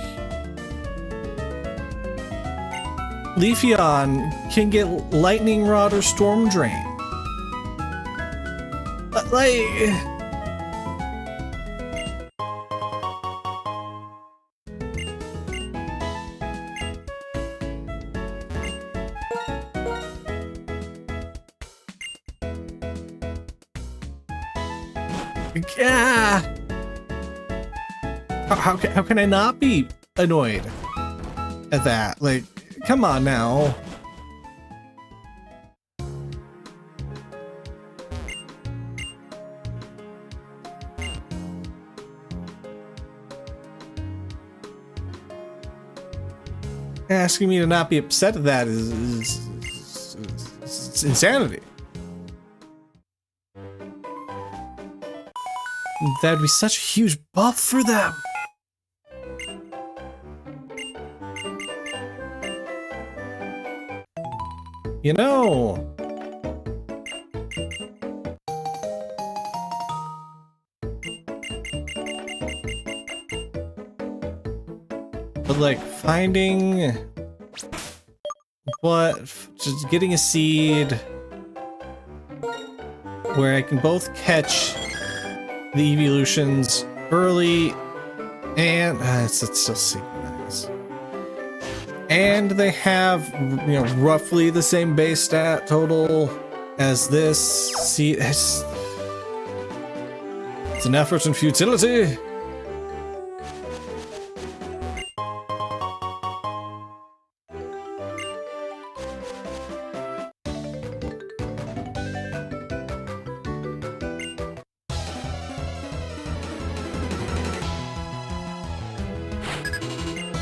Leafeon can get Lightning Rod or Storm Drain. Like, yeah. How can I not be annoyed at that? Like, come on now. Asking me to not be upset at that is insanity. That'd be such a huge buff for them. You know. But like finding just getting a seed where I can both catch the evolutions early and it's still synchronized. And they have, you know, roughly the same base stat total as this. See, it's an effort in futility.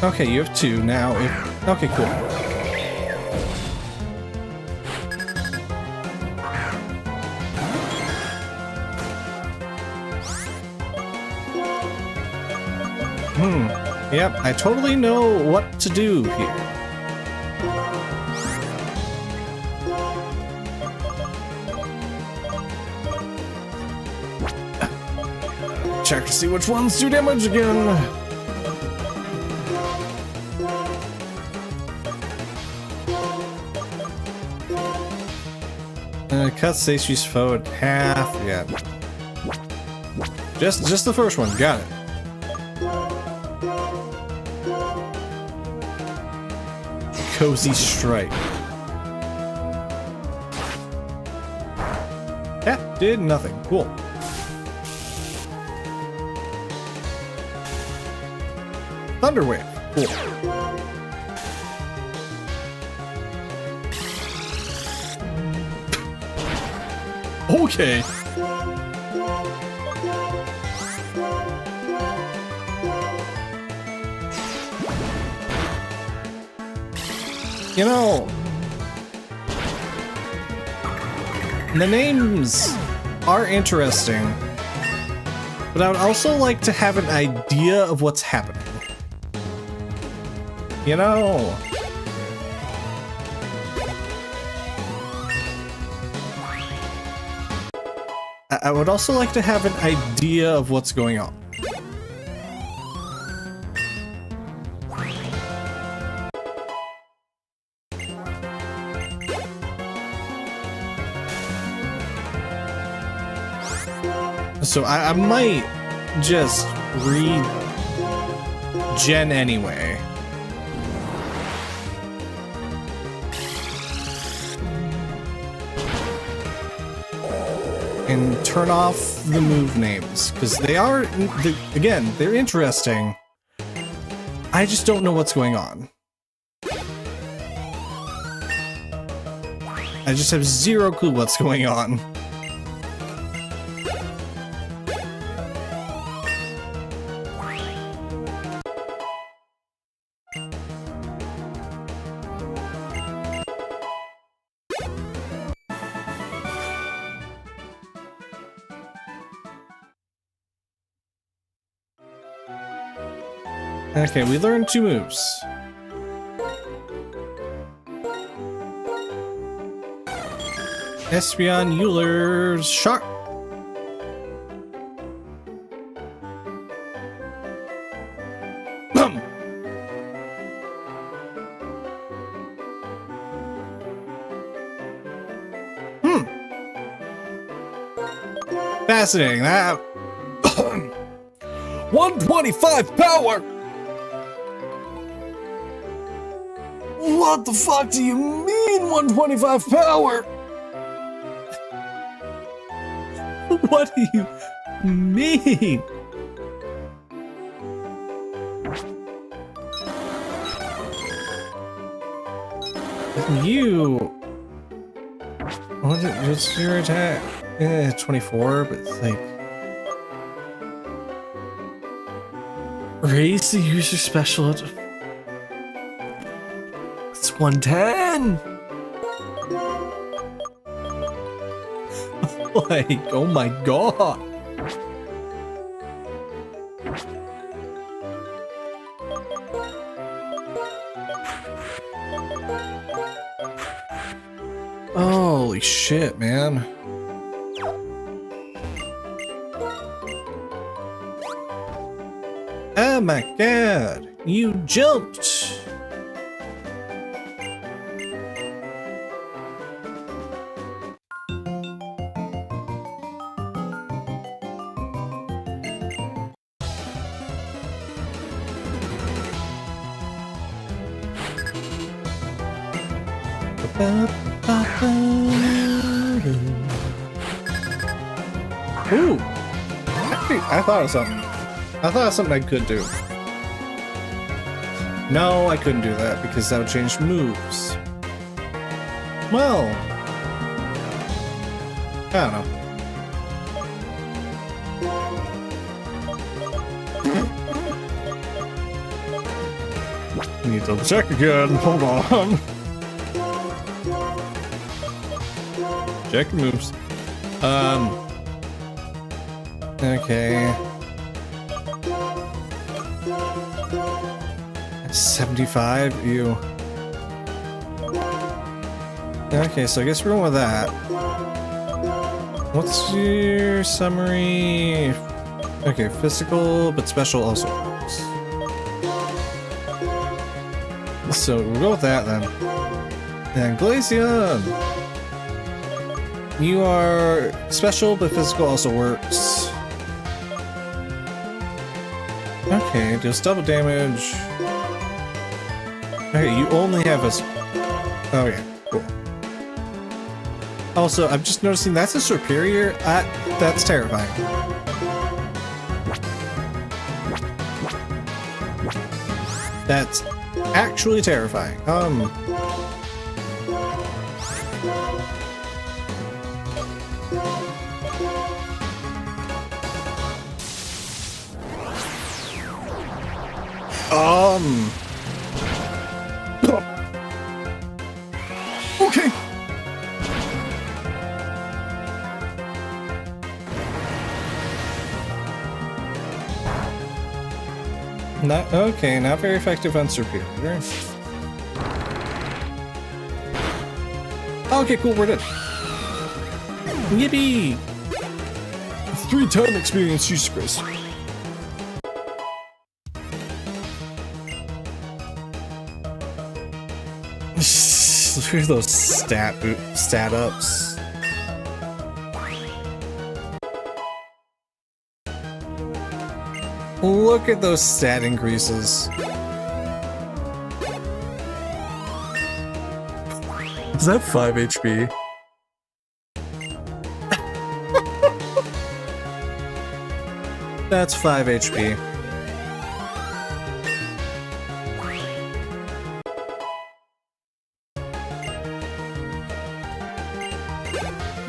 Okay, you have two now. Okay, cool. Yep, I totally know what to do here. Check to see which ones do damage again. Cut Stacey's foe in half. Yeah. Just the first one. Got it. Cozy Strike. That did nothing. Cool. Thunder Wave. Cool. Okay. You know, the names are interesting, but I would also like to have an idea of what's happening. You know? I would also like to have an idea of what's going on. So I might just gen anyway. And turn off the move names, because again, they're interesting. I just don't know what's going on. I just have zero clue what's going on. Okay, we learned 2 moves. Espeon Euler's Shock. Fascinating. That 125 power. What the fuck do you mean 125 power? What do you mean? What's your attack? 24, but it's like... Raise the user special... It's 110! Like, oh my god! Holy shit, man. Oh my god. You jumped! Ooh! Actually, I thought of something. I thought of something I could do. No, I couldn't do that because that would change moves. Well, I don't know. I need to double check again. Hold on. Check moves. Okay. 75? Ew. Okay, so I guess we're going with that. What's your summary? Okay, physical, but special also works. So we'll go with that then. And Glaceon! You are special, but physical also works. Okay, just double damage. Okay, you only have a... Oh yeah, cool. Also, I'm just noticing that's a superior. That's terrifying. That's actually terrifying. Okay. Not okay, not very effective on superior. Okay, cool, we're done. Yippee! 3-ton experience, Jesus Christ. Look at those stat ups. Look at those stat increases. Is that 5 HP? That's 5 HP.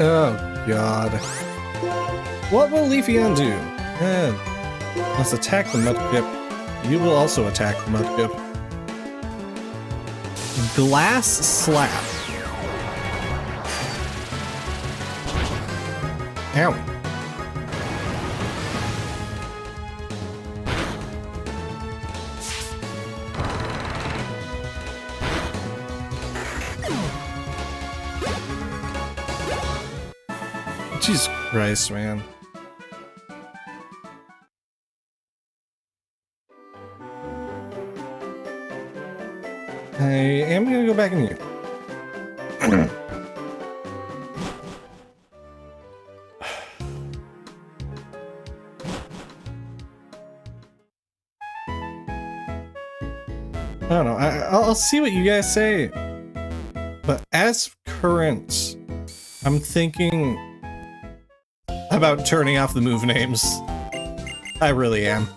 Oh god. What will Leafeon do? Let's attack the Mudkip. You will also attack the Mudkip. Glass Slap. Ow. Jesus Christ, man. I am gonna go back in here. I don't know. I'll see what you guys say. But as current, I'm thinking about turning off the move names. I really am.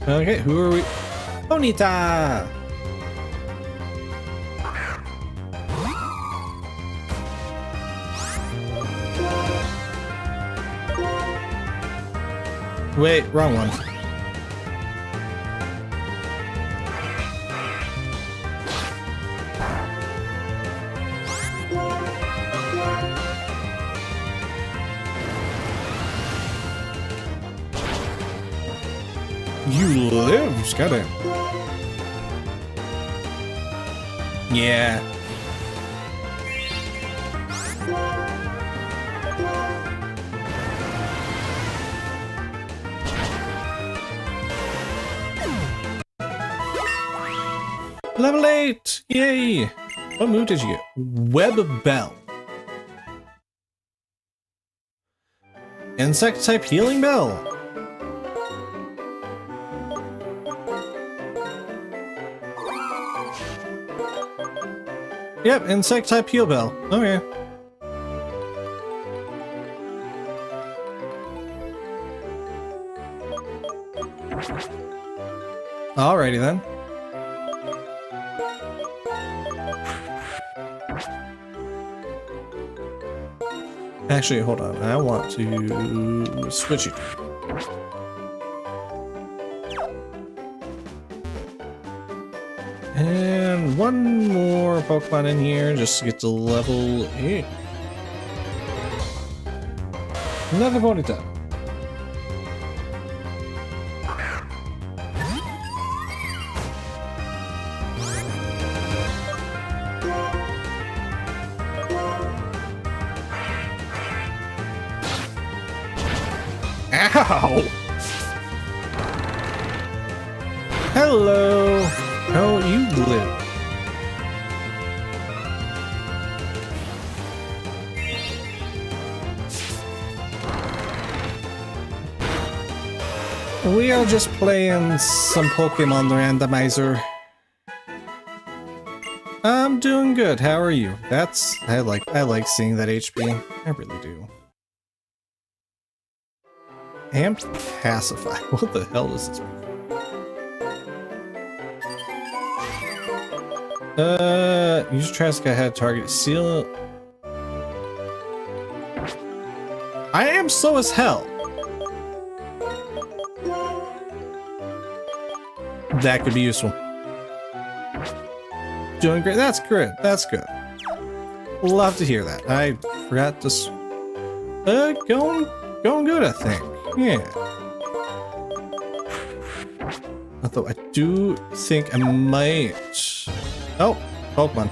Okay, who are we? Bonita! Wait, wrong one. You lived, got it. Yeah. Level 8! Yay! What move did you get? Web Bell. Insect type healing bell. Yep, insect type heal bell. Okay. Alrighty then. Actually, hold on. I want to switch it. And one more Pokemon in here just to get to level 8. Another Ponyta. Ow! Hello! How you live? We are just playing some Pokemon Randomizer. I'm doing good. How are you? I like seeing that HP. I really do. And pacify. What the hell is this? Use Trask ahead target. Seal. I am slow as hell. That could be useful. Doing great. That's good. That's good. Love to hear that. I forgot to. Going good, I think. Yeah. Although I do think I might. Oh, Pokemon.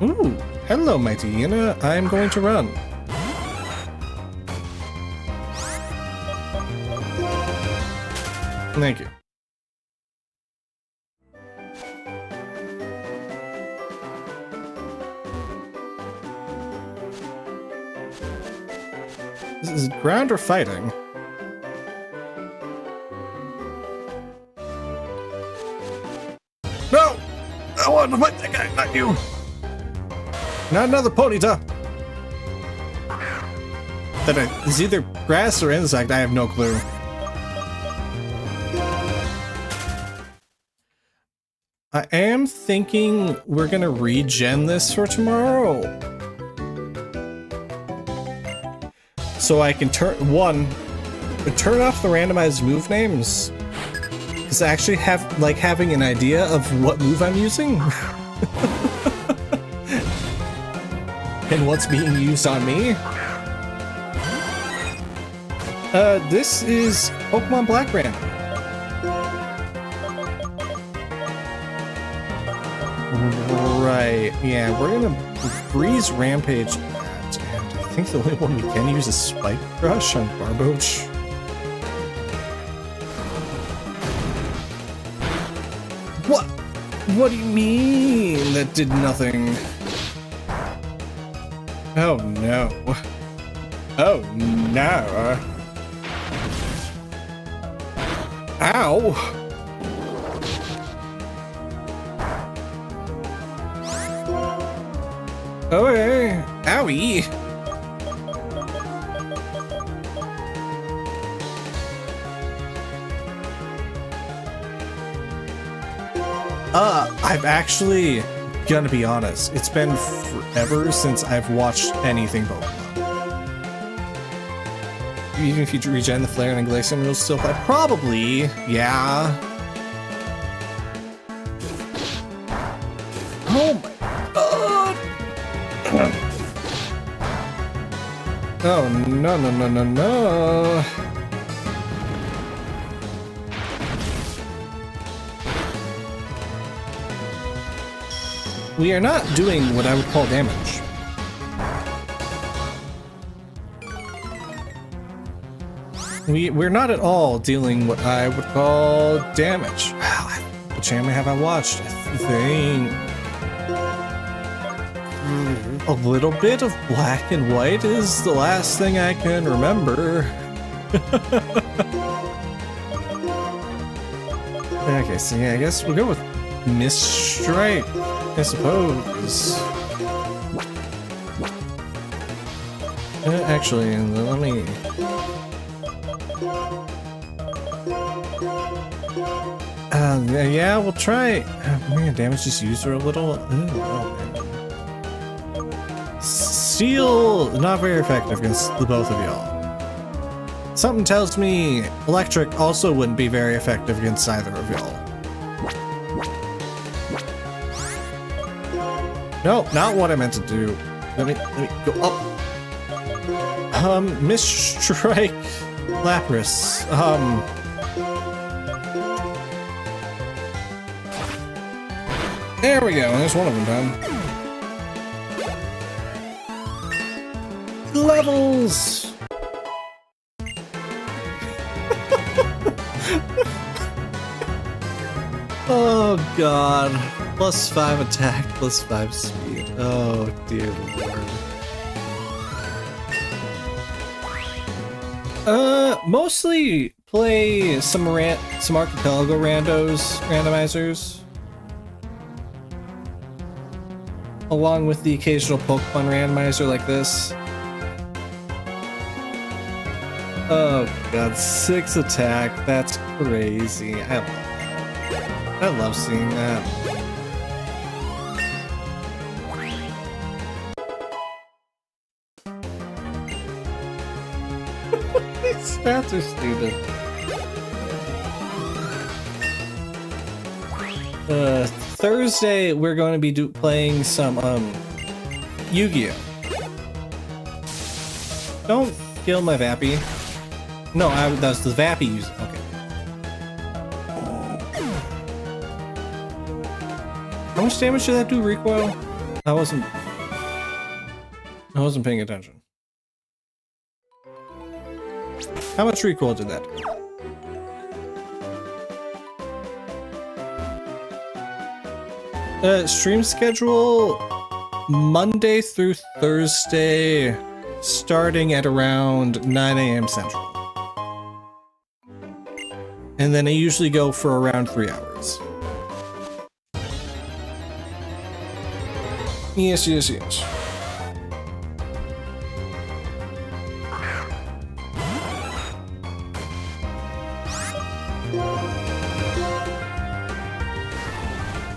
Ooh, hello, mighty Yena. I'm going to run. Thank you. This is ground or fighting? No! I want to fight that guy, not you! Not another Ponyta! It's either grass or insect, I have no clue. I am thinking we're gonna regen this for tomorrow. So I can turn off the randomized move names. Because I actually have having an idea of what move I'm using. And what's being used on me. This is Pokemon Black Rando. Right, yeah, we're gonna freeze Rampage that, and I think the only one we can use is Spike Rush on Barboach. What? What do you mean that did nothing? Oh no. Oh no. Ow! Okay. Owie! I've actually, gonna be honest, it's been forever since I've watched anything Pokemon. even if you regen the flare and Glacium, you'll still fly. Probably, yeah. Oh my god! Oh no no no no no! We are not doing what I would call damage. We're not at all dealing what I would call damage. Wow, which anime have I watched? I think a little bit of Black and White is the last thing I can remember. Okay, so yeah, I guess we'll go with Mist Strike, I suppose. Actually, let me... yeah, we'll try. Man, damage this user a little. Oh, man. Steel, not very effective against the both of y'all. Something tells me electric also wouldn't be very effective against either of y'all. No, not what I meant to do. Let me go up. Mist Strike Lapras. There we go, there's one of them done. Levels! Oh god. +5 attack, +5 speed. Oh dear lord. Mostly play some archipelago randomizers. Along with the occasional Pokemon randomizer like this. Oh god, 6 attack, that's crazy. I love seeing that. These stats are stupid. Thursday, we're going to be playing some, Yu-Gi-Oh! Don't kill my Vappy. No, that's the Vappy user. Okay. How much damage did that do, recoil? I wasn't paying attention. How much recoil did that do? Stream schedule Monday through Thursday, starting at around 9 AM Central. And then I usually go for around 3 hours. Yes, yes, yes.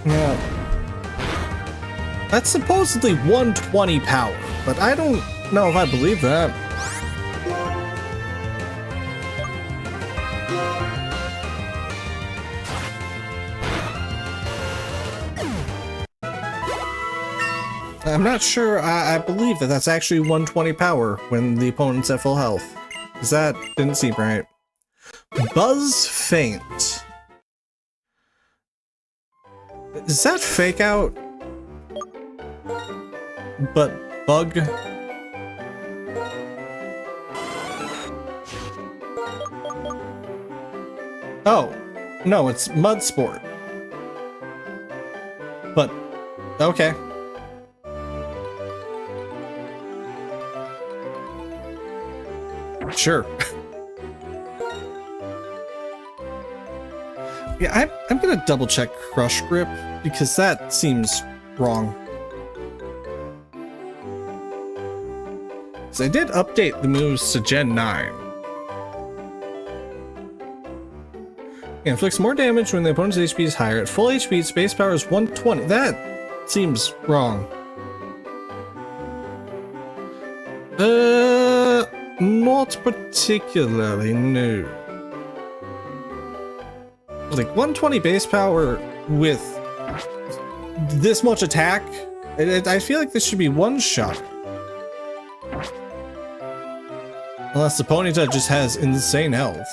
Yeah. That's supposedly 120 power, but I don't know if I believe that. I'm not sure I believe that that's actually 120 power when the opponent's at full health. Because that didn't seem right. Buzz Faint. Is that fake out? But bug? Oh, no, it's Mud Sport. But, okay. Sure. Yeah, I'm gonna double check Crush Grip because that seems wrong. So I did update the moves to Gen 9. It inflicts more damage when the opponent's HP is higher. At full HP, its base power is 120. That seems wrong. Not particularly, no. Like 120 base power with this much attack, I feel like this should be one shot. Unless the Ponyta just has insane health.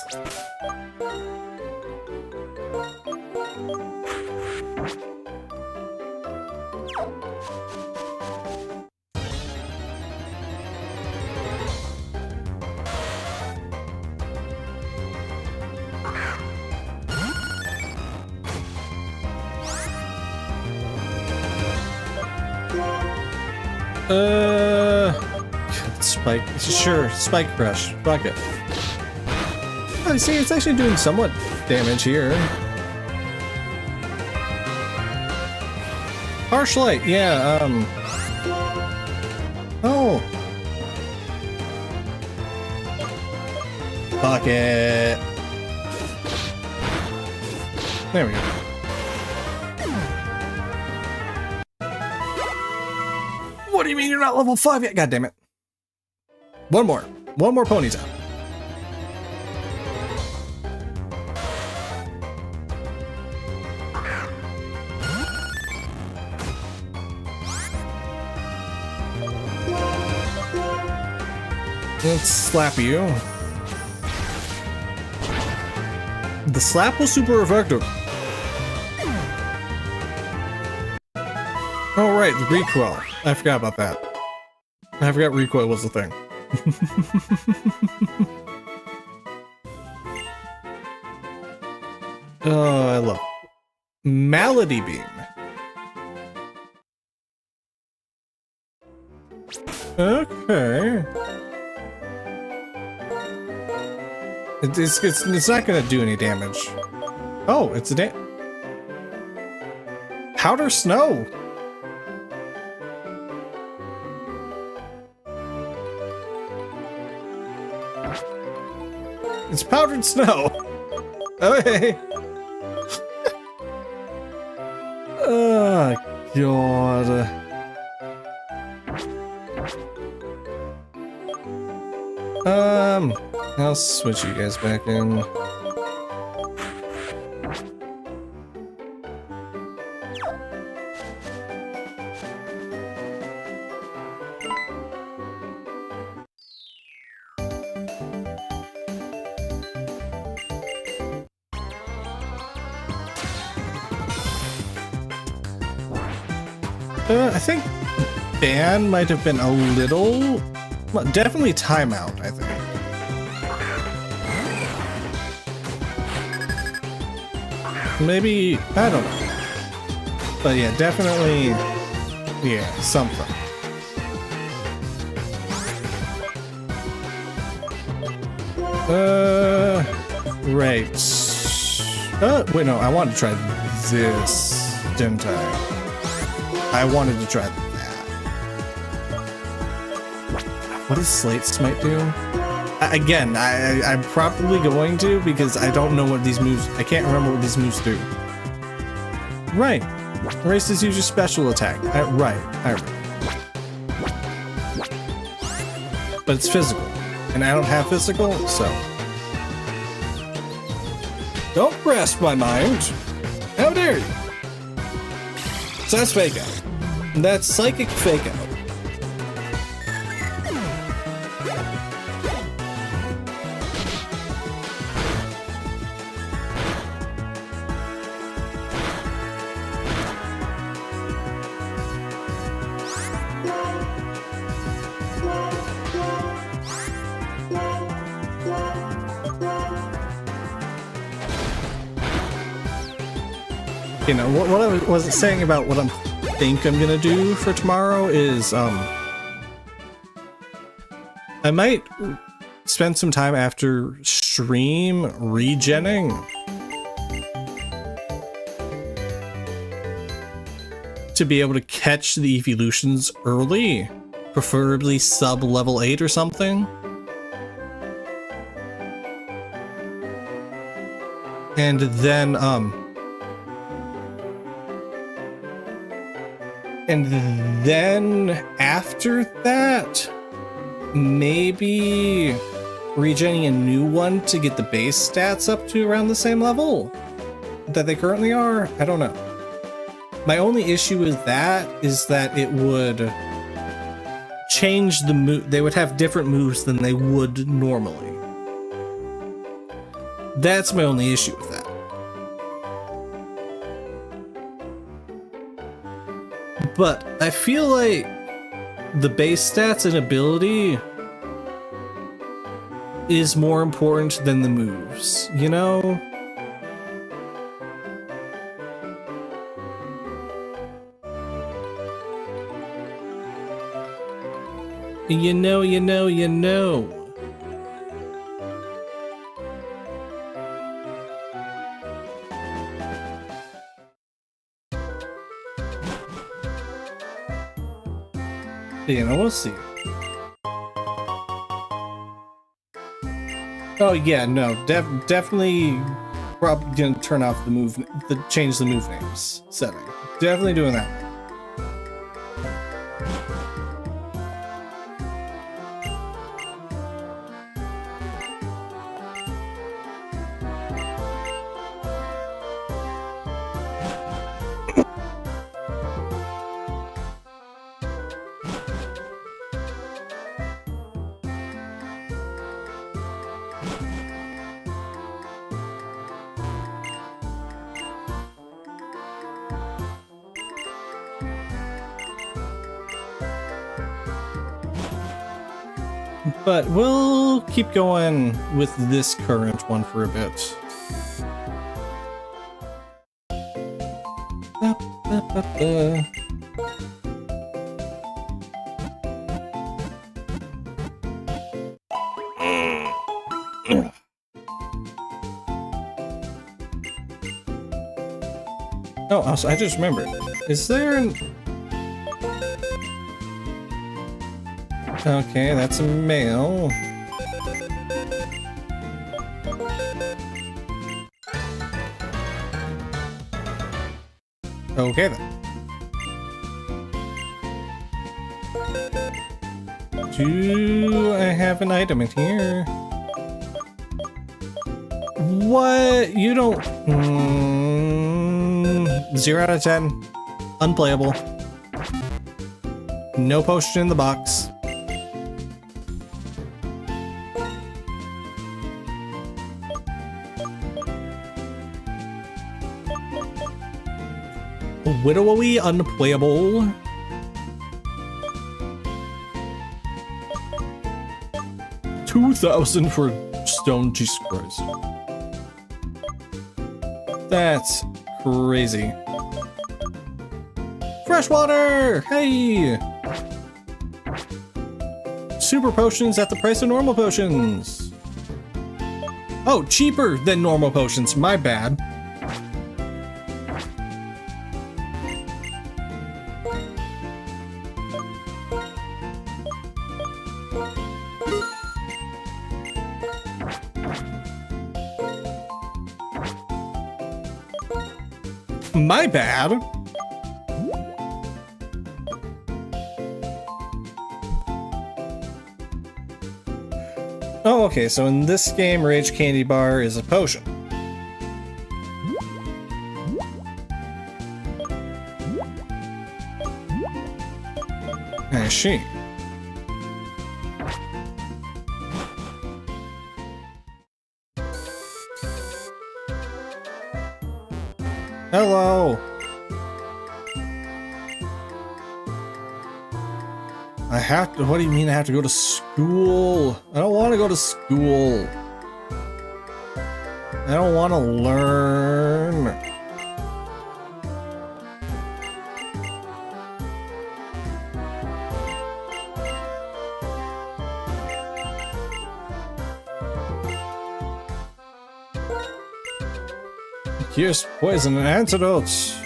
Spike, sure, Spike Crush, fuck it. Oh, see, it's actually doing somewhat damage here. Harsh Light, yeah, oh. Fuck it. There we go. What do you mean you're not level 5 yet? God damn it. One more Ponyta. Let's slap you. The slap was super effective. Oh right, the recoil. I forgot about that. I forgot recoil was the thing. Oh, I love it. Malady Beam. Okay. It's not gonna do any damage. Oh, it's a powder snow. It's powdered snow. Oh, hey. Oh, God. I'll switch you guys back in. I think ban might have been a little, well, definitely timeout, I think. Maybe, I don't know. But yeah, definitely, yeah, something. Right. Wait, no, I wanted to try this, didn't I? I wanted to try that. What does Slate Smite do? Again, I'm probably going to because I don't know what these moves. I can't remember what these moves do. Right. Races use your special attack. Right. But it's physical. And I don't have physical, so. Don't grasp my mind. How dare you? So that's fake out. That's psychic fake out. You know, what I was saying about what I think I'm gonna do for tomorrow is, I might spend some time after stream regenning. To be able to catch the Eeveelutions early, preferably sub level 8 or something. And then, after that, maybe regenning a new one to get the base stats up to around the same level that they currently are. I don't know. My only issue with that is that it would change the move. They would have different moves than they would normally. That's my only issue with that. But I feel like the base stats and ability is more important than the moves, you know? You know. You know, we'll see. Oh yeah, no, definitely probably gonna turn off change the move names setting. Definitely doing that. But we'll keep going with this current one for a bit. Oh, also, I just remembered. Is there an... Okay, that's a male. Okay then. Do I have an item in here? What? You don't... 0 out of 10. Unplayable. No potion in the box. Widowy, unplayable. $2,000 for stone, Jesus Christ. That's crazy. Freshwater! Hey! Super potions at the price of normal potions. Oh, cheaper than normal potions. My bad. My bad. Oh, okay, so in this game, Rage Candy Bar is a potion. I see. Hello. I have to, what do you mean I have to go to school? I don't want to go to school. I don't want to learn. Here's poison and antidotes.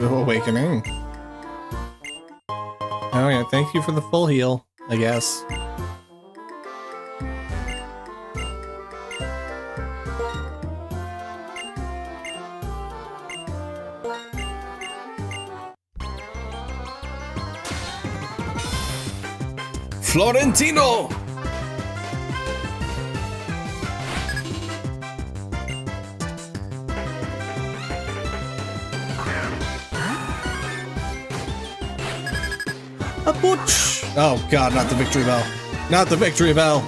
Awakening. Oh yeah, thank you for the full heal, I guess. Florentino! A butch! Oh god, not the victory bell. Not the victory bell!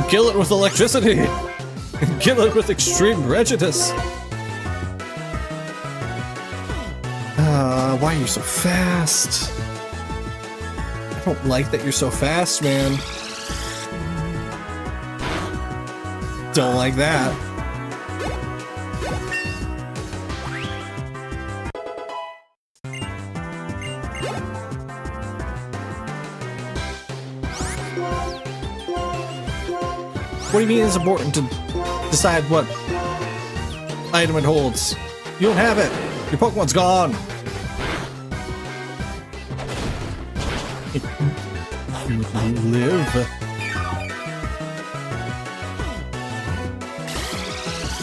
Kill it with electricity! Kill it with extreme prejudice! Why are you so fast? I don't like that you're so fast, man. Don't like that. What do you mean it's important to decide what item it holds? You don't have it. Your Pokemon's gone. You live.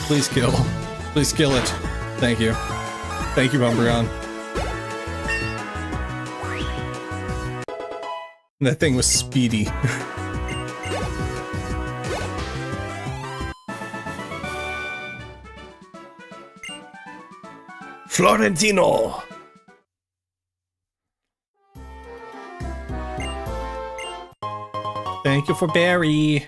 Please kill. Please kill it. Thank you. Thank you, Umbreon. That thing was speedy. Florentino! Thank you for Barry.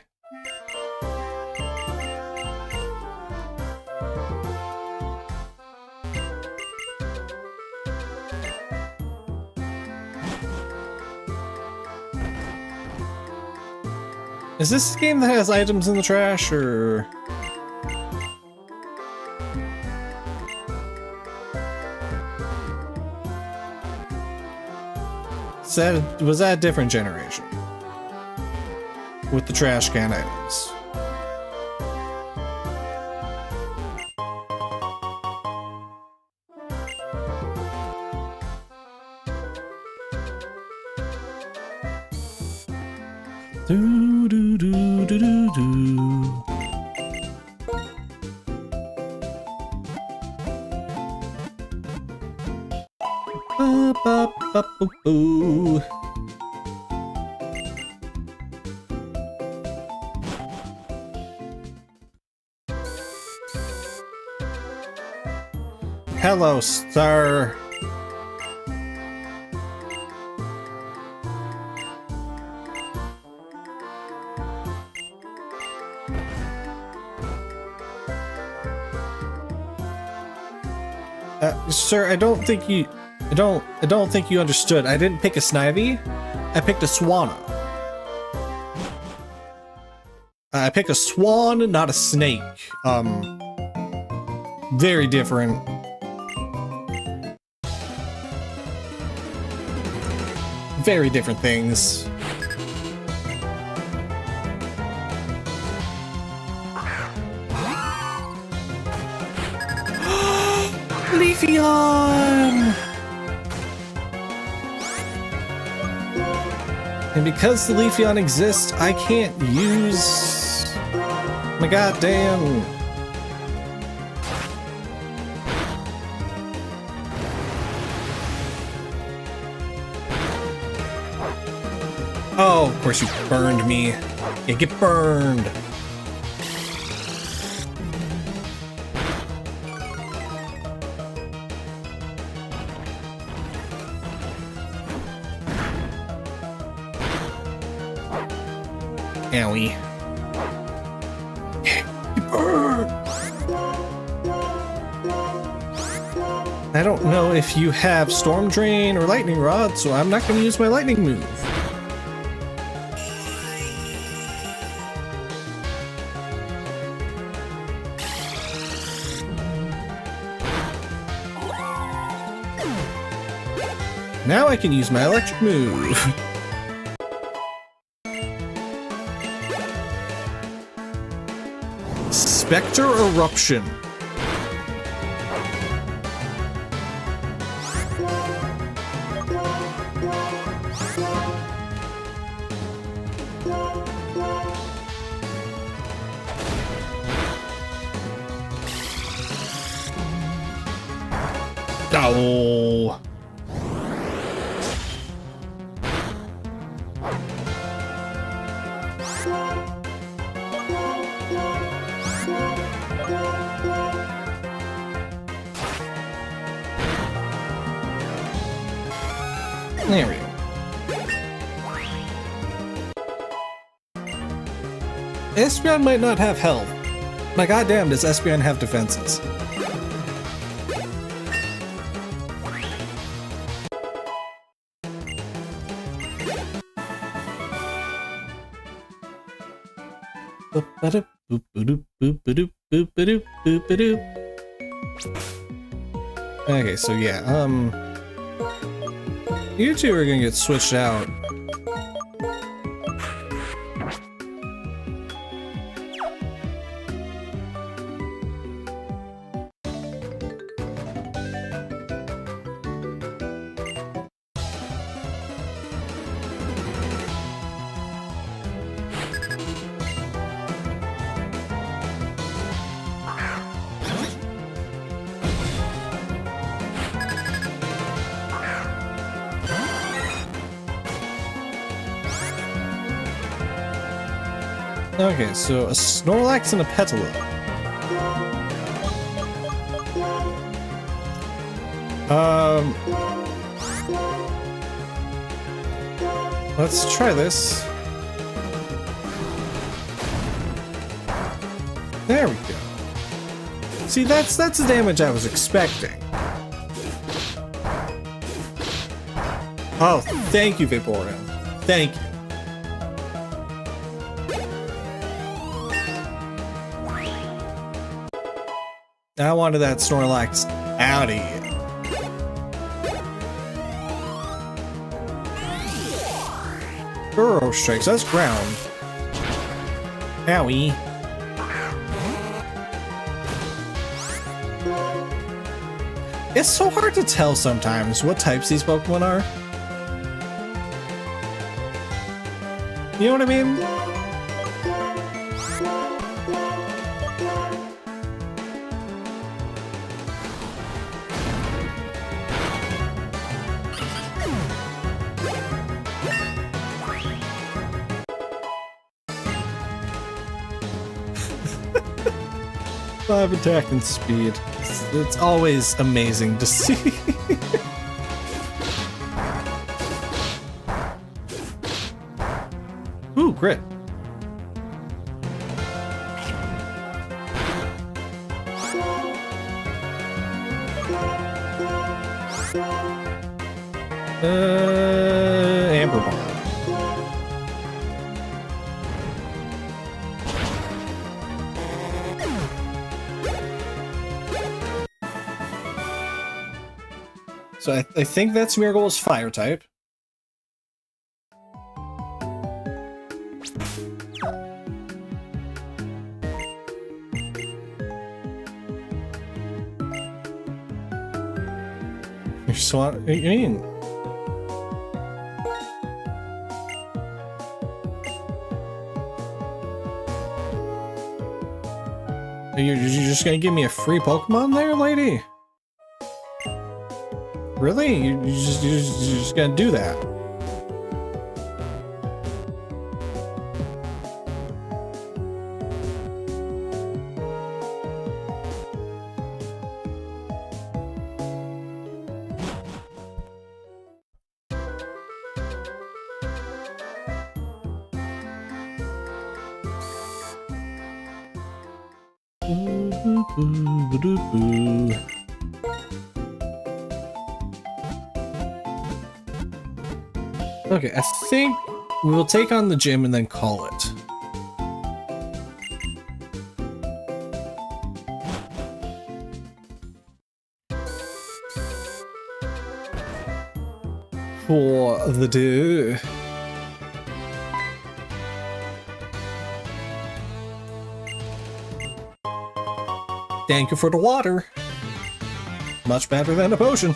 Is this a game that has items in the trash, or...? Was that a different generation? With the trash can items. Do do do do do do. Ba ba ba boo boo. Hello, sir. Sir, I don't think you understood. I didn't pick a Snivy. I picked a Swanna. I picked a swan, not a snake. Very different. Very different things. Leafeon! And because the Leafeon exists, I can't use my goddamn... Oh, of course you burned me. Yeah, get burned. Owie. I don't know if you have Storm Drain or Lightning Rod, so I'm not going to use my Lightning move. Now I can use my electric move. Spectre Eruption. Oh. There we go. Espeon might not have health. But goddamn, does Espeon have defenses? Okay, so yeah, you two are gonna get switched out. Okay, so a Snorlax and a Petalil. Let's try this. There we go. See, that's the damage I was expecting. Oh, thank you, Vaporeon. Thank you. I wanted that Snorlax out of here. Burrow strikes, that's ground. Owie. It's so hard to tell sometimes what types these Pokemon are. You know what I mean? Five attack and speed. It's always amazing to see. Ooh, grit. Amber Bomb. So I think that Smeargle is fire type. You're Swan. I mean, you're just gonna give me a free Pokemon there, lady? Really? You're just gonna do that? Okay, I think we will take on the gym and then call it. For the do. Thank you for the water. Much better than a potion.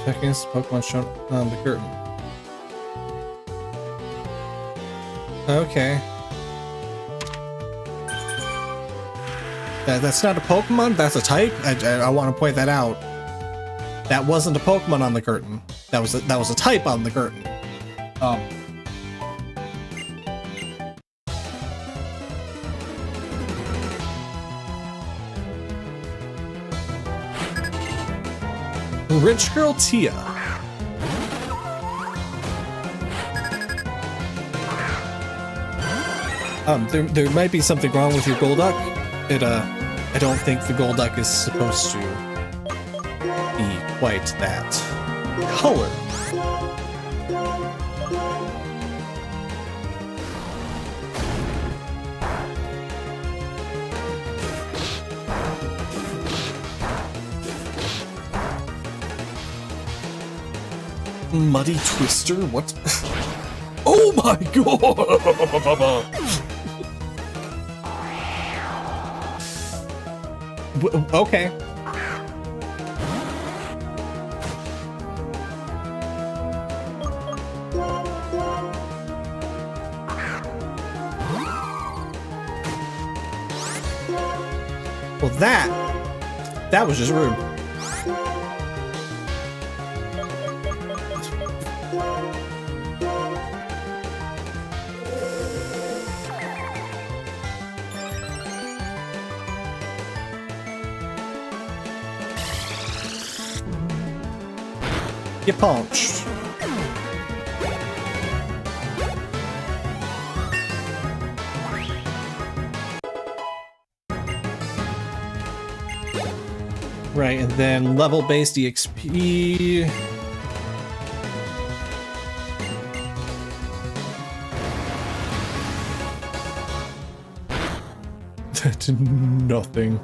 Against Pokemon shown on the curtain. Okay. That's not a Pokemon, that's a type. I want to point that out. That wasn't a Pokemon on the curtain. That was a type on the curtain. Rich Girl Tia. There might be something wrong with your Golduck. I don't think the Golduck is supposed to be quite that color. Muddy Twister? What? Oh my god! Okay. Well, that was just rude. Get punched. Right, and then level-based EXP. That did nothing.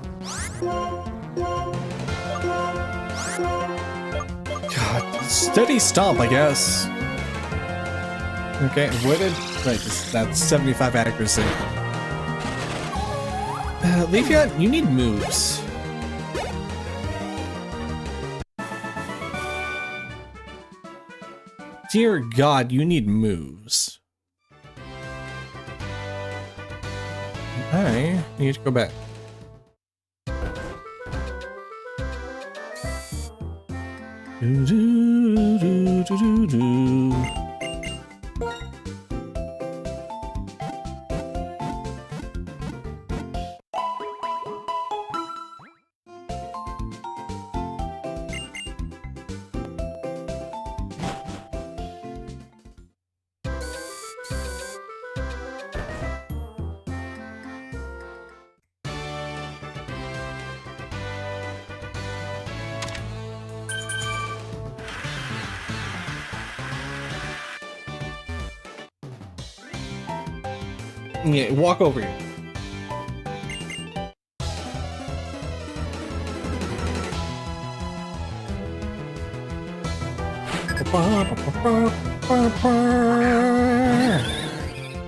God, steady stomp, I guess. Okay, avoided. Right, that's 75 accuracy. Leafeon, you need moves. Dear God, you need moves. I need to go back. Do, do, do, do, do, do. Yeah, walk over here.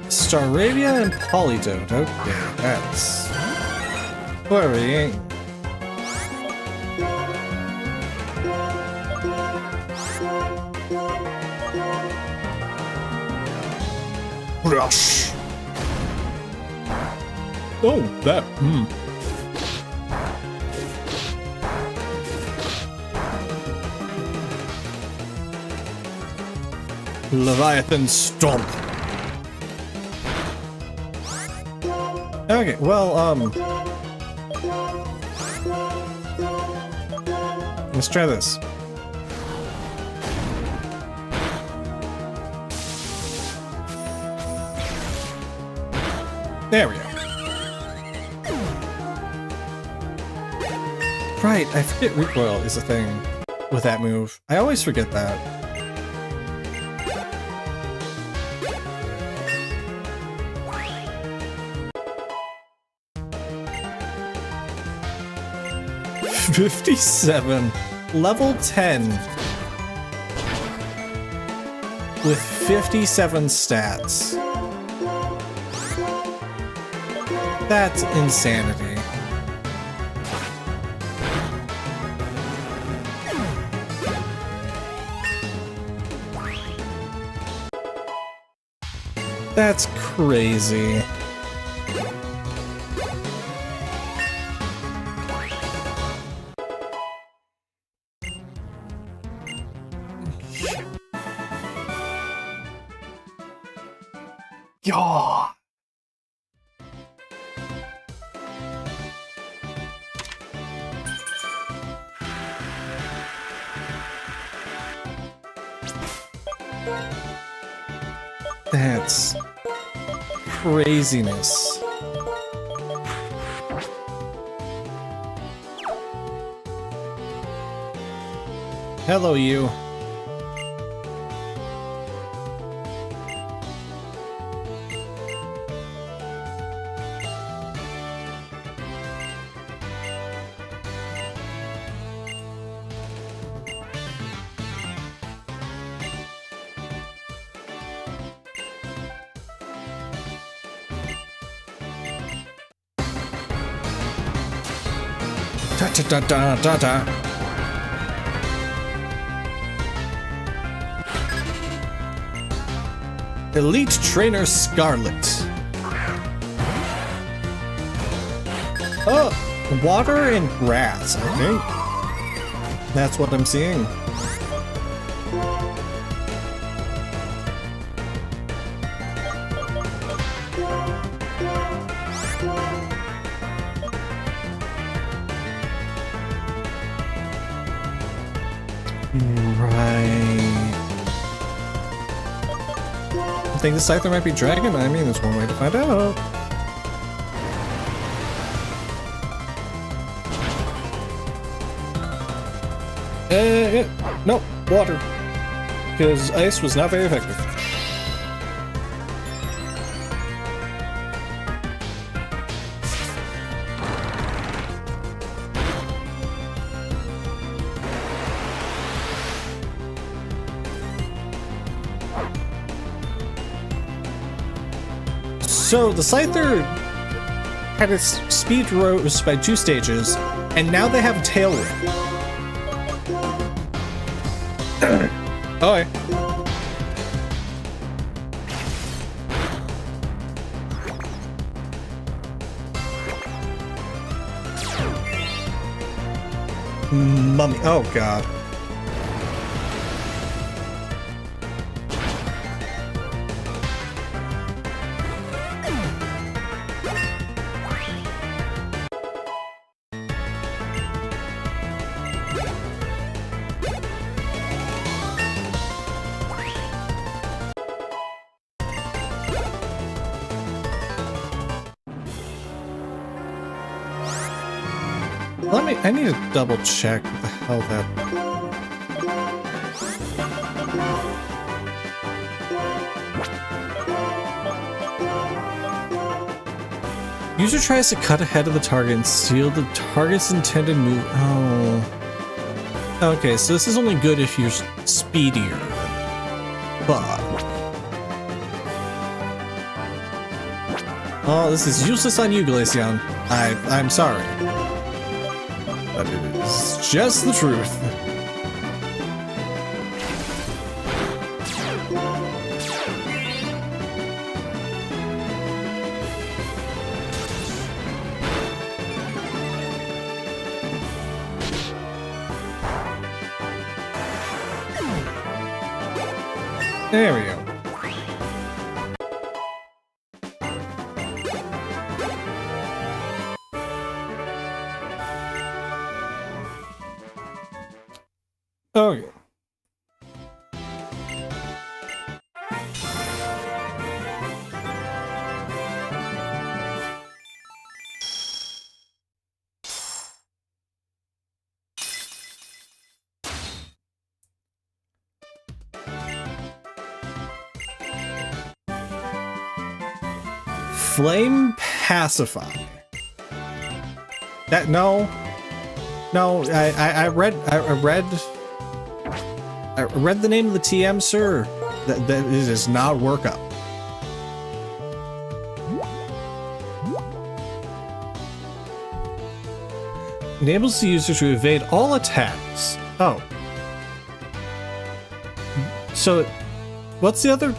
Staravia and Polydode. Okay, that's worrying. Rush. Oh, that. Leviathan Stomp. Okay, well, let's try this. There we go. Right, I forget recoil is a thing with that move. I always forget that. $57, level 10 with 57 stats. That's insanity. That's crazy. Yeah. That's craziness. Hello, you. Da da da da da. Elite Trainer Scarlet. Oh, water and grass. Okay, that's what I'm seeing. Right. I think the Scyther might be Dragon. I mean, there's one way to find out. No, water. Because ice was not very effective. So the Scyther had its speed rose by 2 stages, and now they have a tailwind. Oh, yeah. Mummy. Oh, God. I need to double check what the hell that... User tries to cut ahead of the target and steal the target's intended move. Oh. Okay, so this is only good if you're speedier. But... Oh, this is useless on you, Glaceon. I'm sorry. But it is just the truth. There we go. Okay. Flame Pacify. That no, I read the name of the TM, sir. That does not work up. Enables the user to evade all attacks. Oh. So, what's the other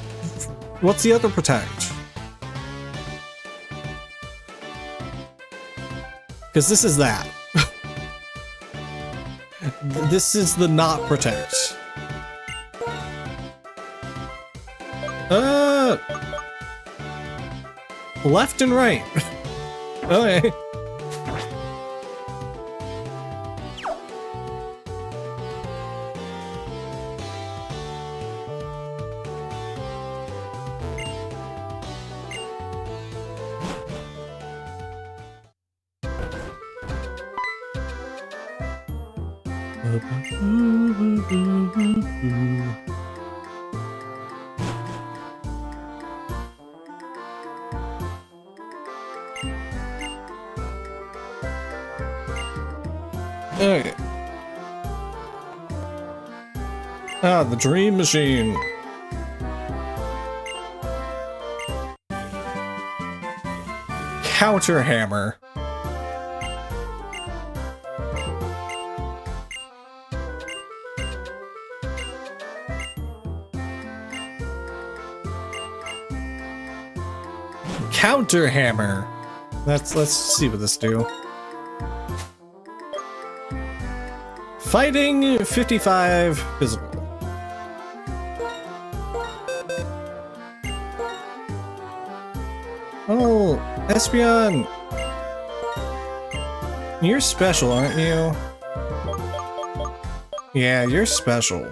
protect? Because this is that. This is the not protect. Left and right. Okay. Okay. Ah, the dream machine. Counter hammer. Counter hammer. Let's see what this do. Fighting 55 physical. Oh, Espeon. You're special, aren't you? Yeah, you're special.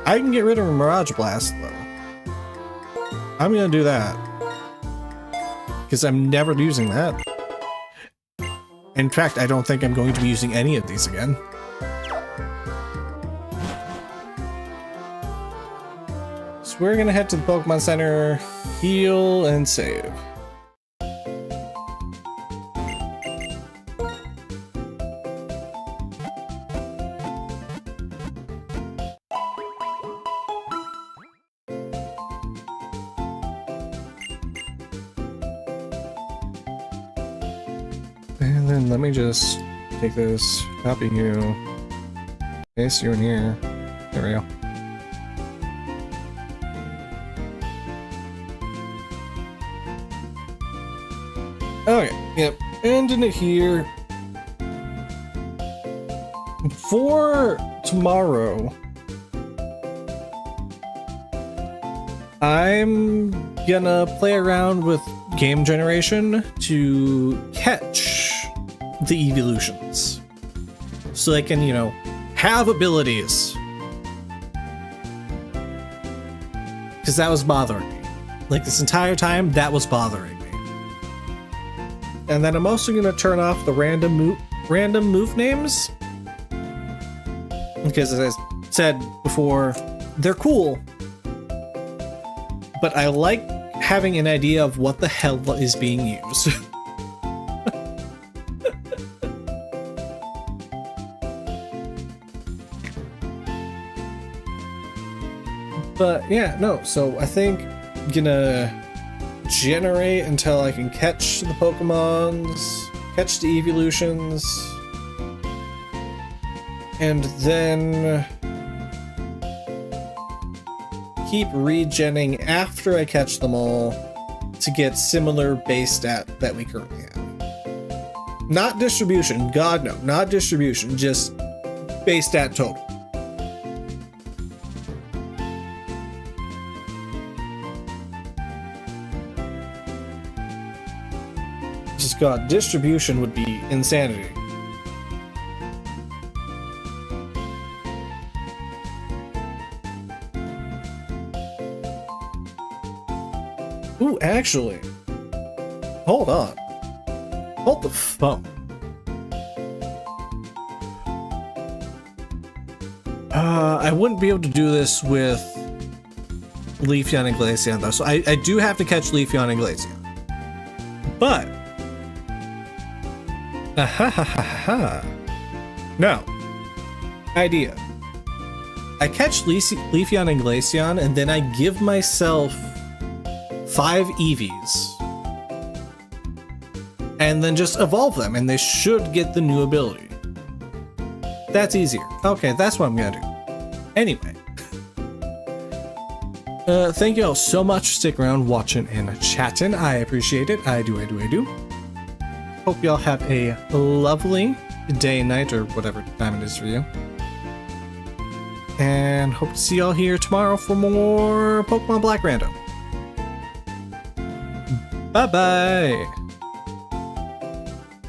I can get rid of a Mirage Blast, though. I'm gonna do that. Because I'm never using that. In fact, I don't think I'm going to be using any of these again. So we're gonna head to the Pokemon Center, heal, and save. And then let me just take this, copy you, paste you in here. There we go. Okay, yep, ending it here. For tomorrow, I'm gonna play around with game generation to catch the Eeveelutions. So they can, you know, have abilities. Because that was bothering me. Like this entire time, that was bothering me. And then I'm also gonna turn off the random move names. Because as I said before, they're cool. But I like having an idea of what the hell is being used. But yeah, no, so I think I'm gonna generate until I can catch the Pokemons, catch the Eeveelutions, and then keep regenning after I catch them all to get similar base stat that we currently have. Not distribution, God no, not distribution, just base stat total. Just God, distribution would be insanity. Ooh, actually, hold on. Hold the phone. I wouldn't be able to do this with Leafeon and Glaceon though, so I do have to catch Leafeon and Glaceon. But no. Idea. I catch Leafeon and Glaceon, and then I give myself 5 Eevees. And then just evolve them, and they should get the new ability. That's easier. Okay, that's what I'm gonna do. Anyway. Thank you all so much for sticking around, watching, and chatting. I appreciate it. I do. Hope y'all have a lovely day, night, or whatever time it is for you. And hope to see y'all here tomorrow for more Pokemon Black Rando. Bye-bye!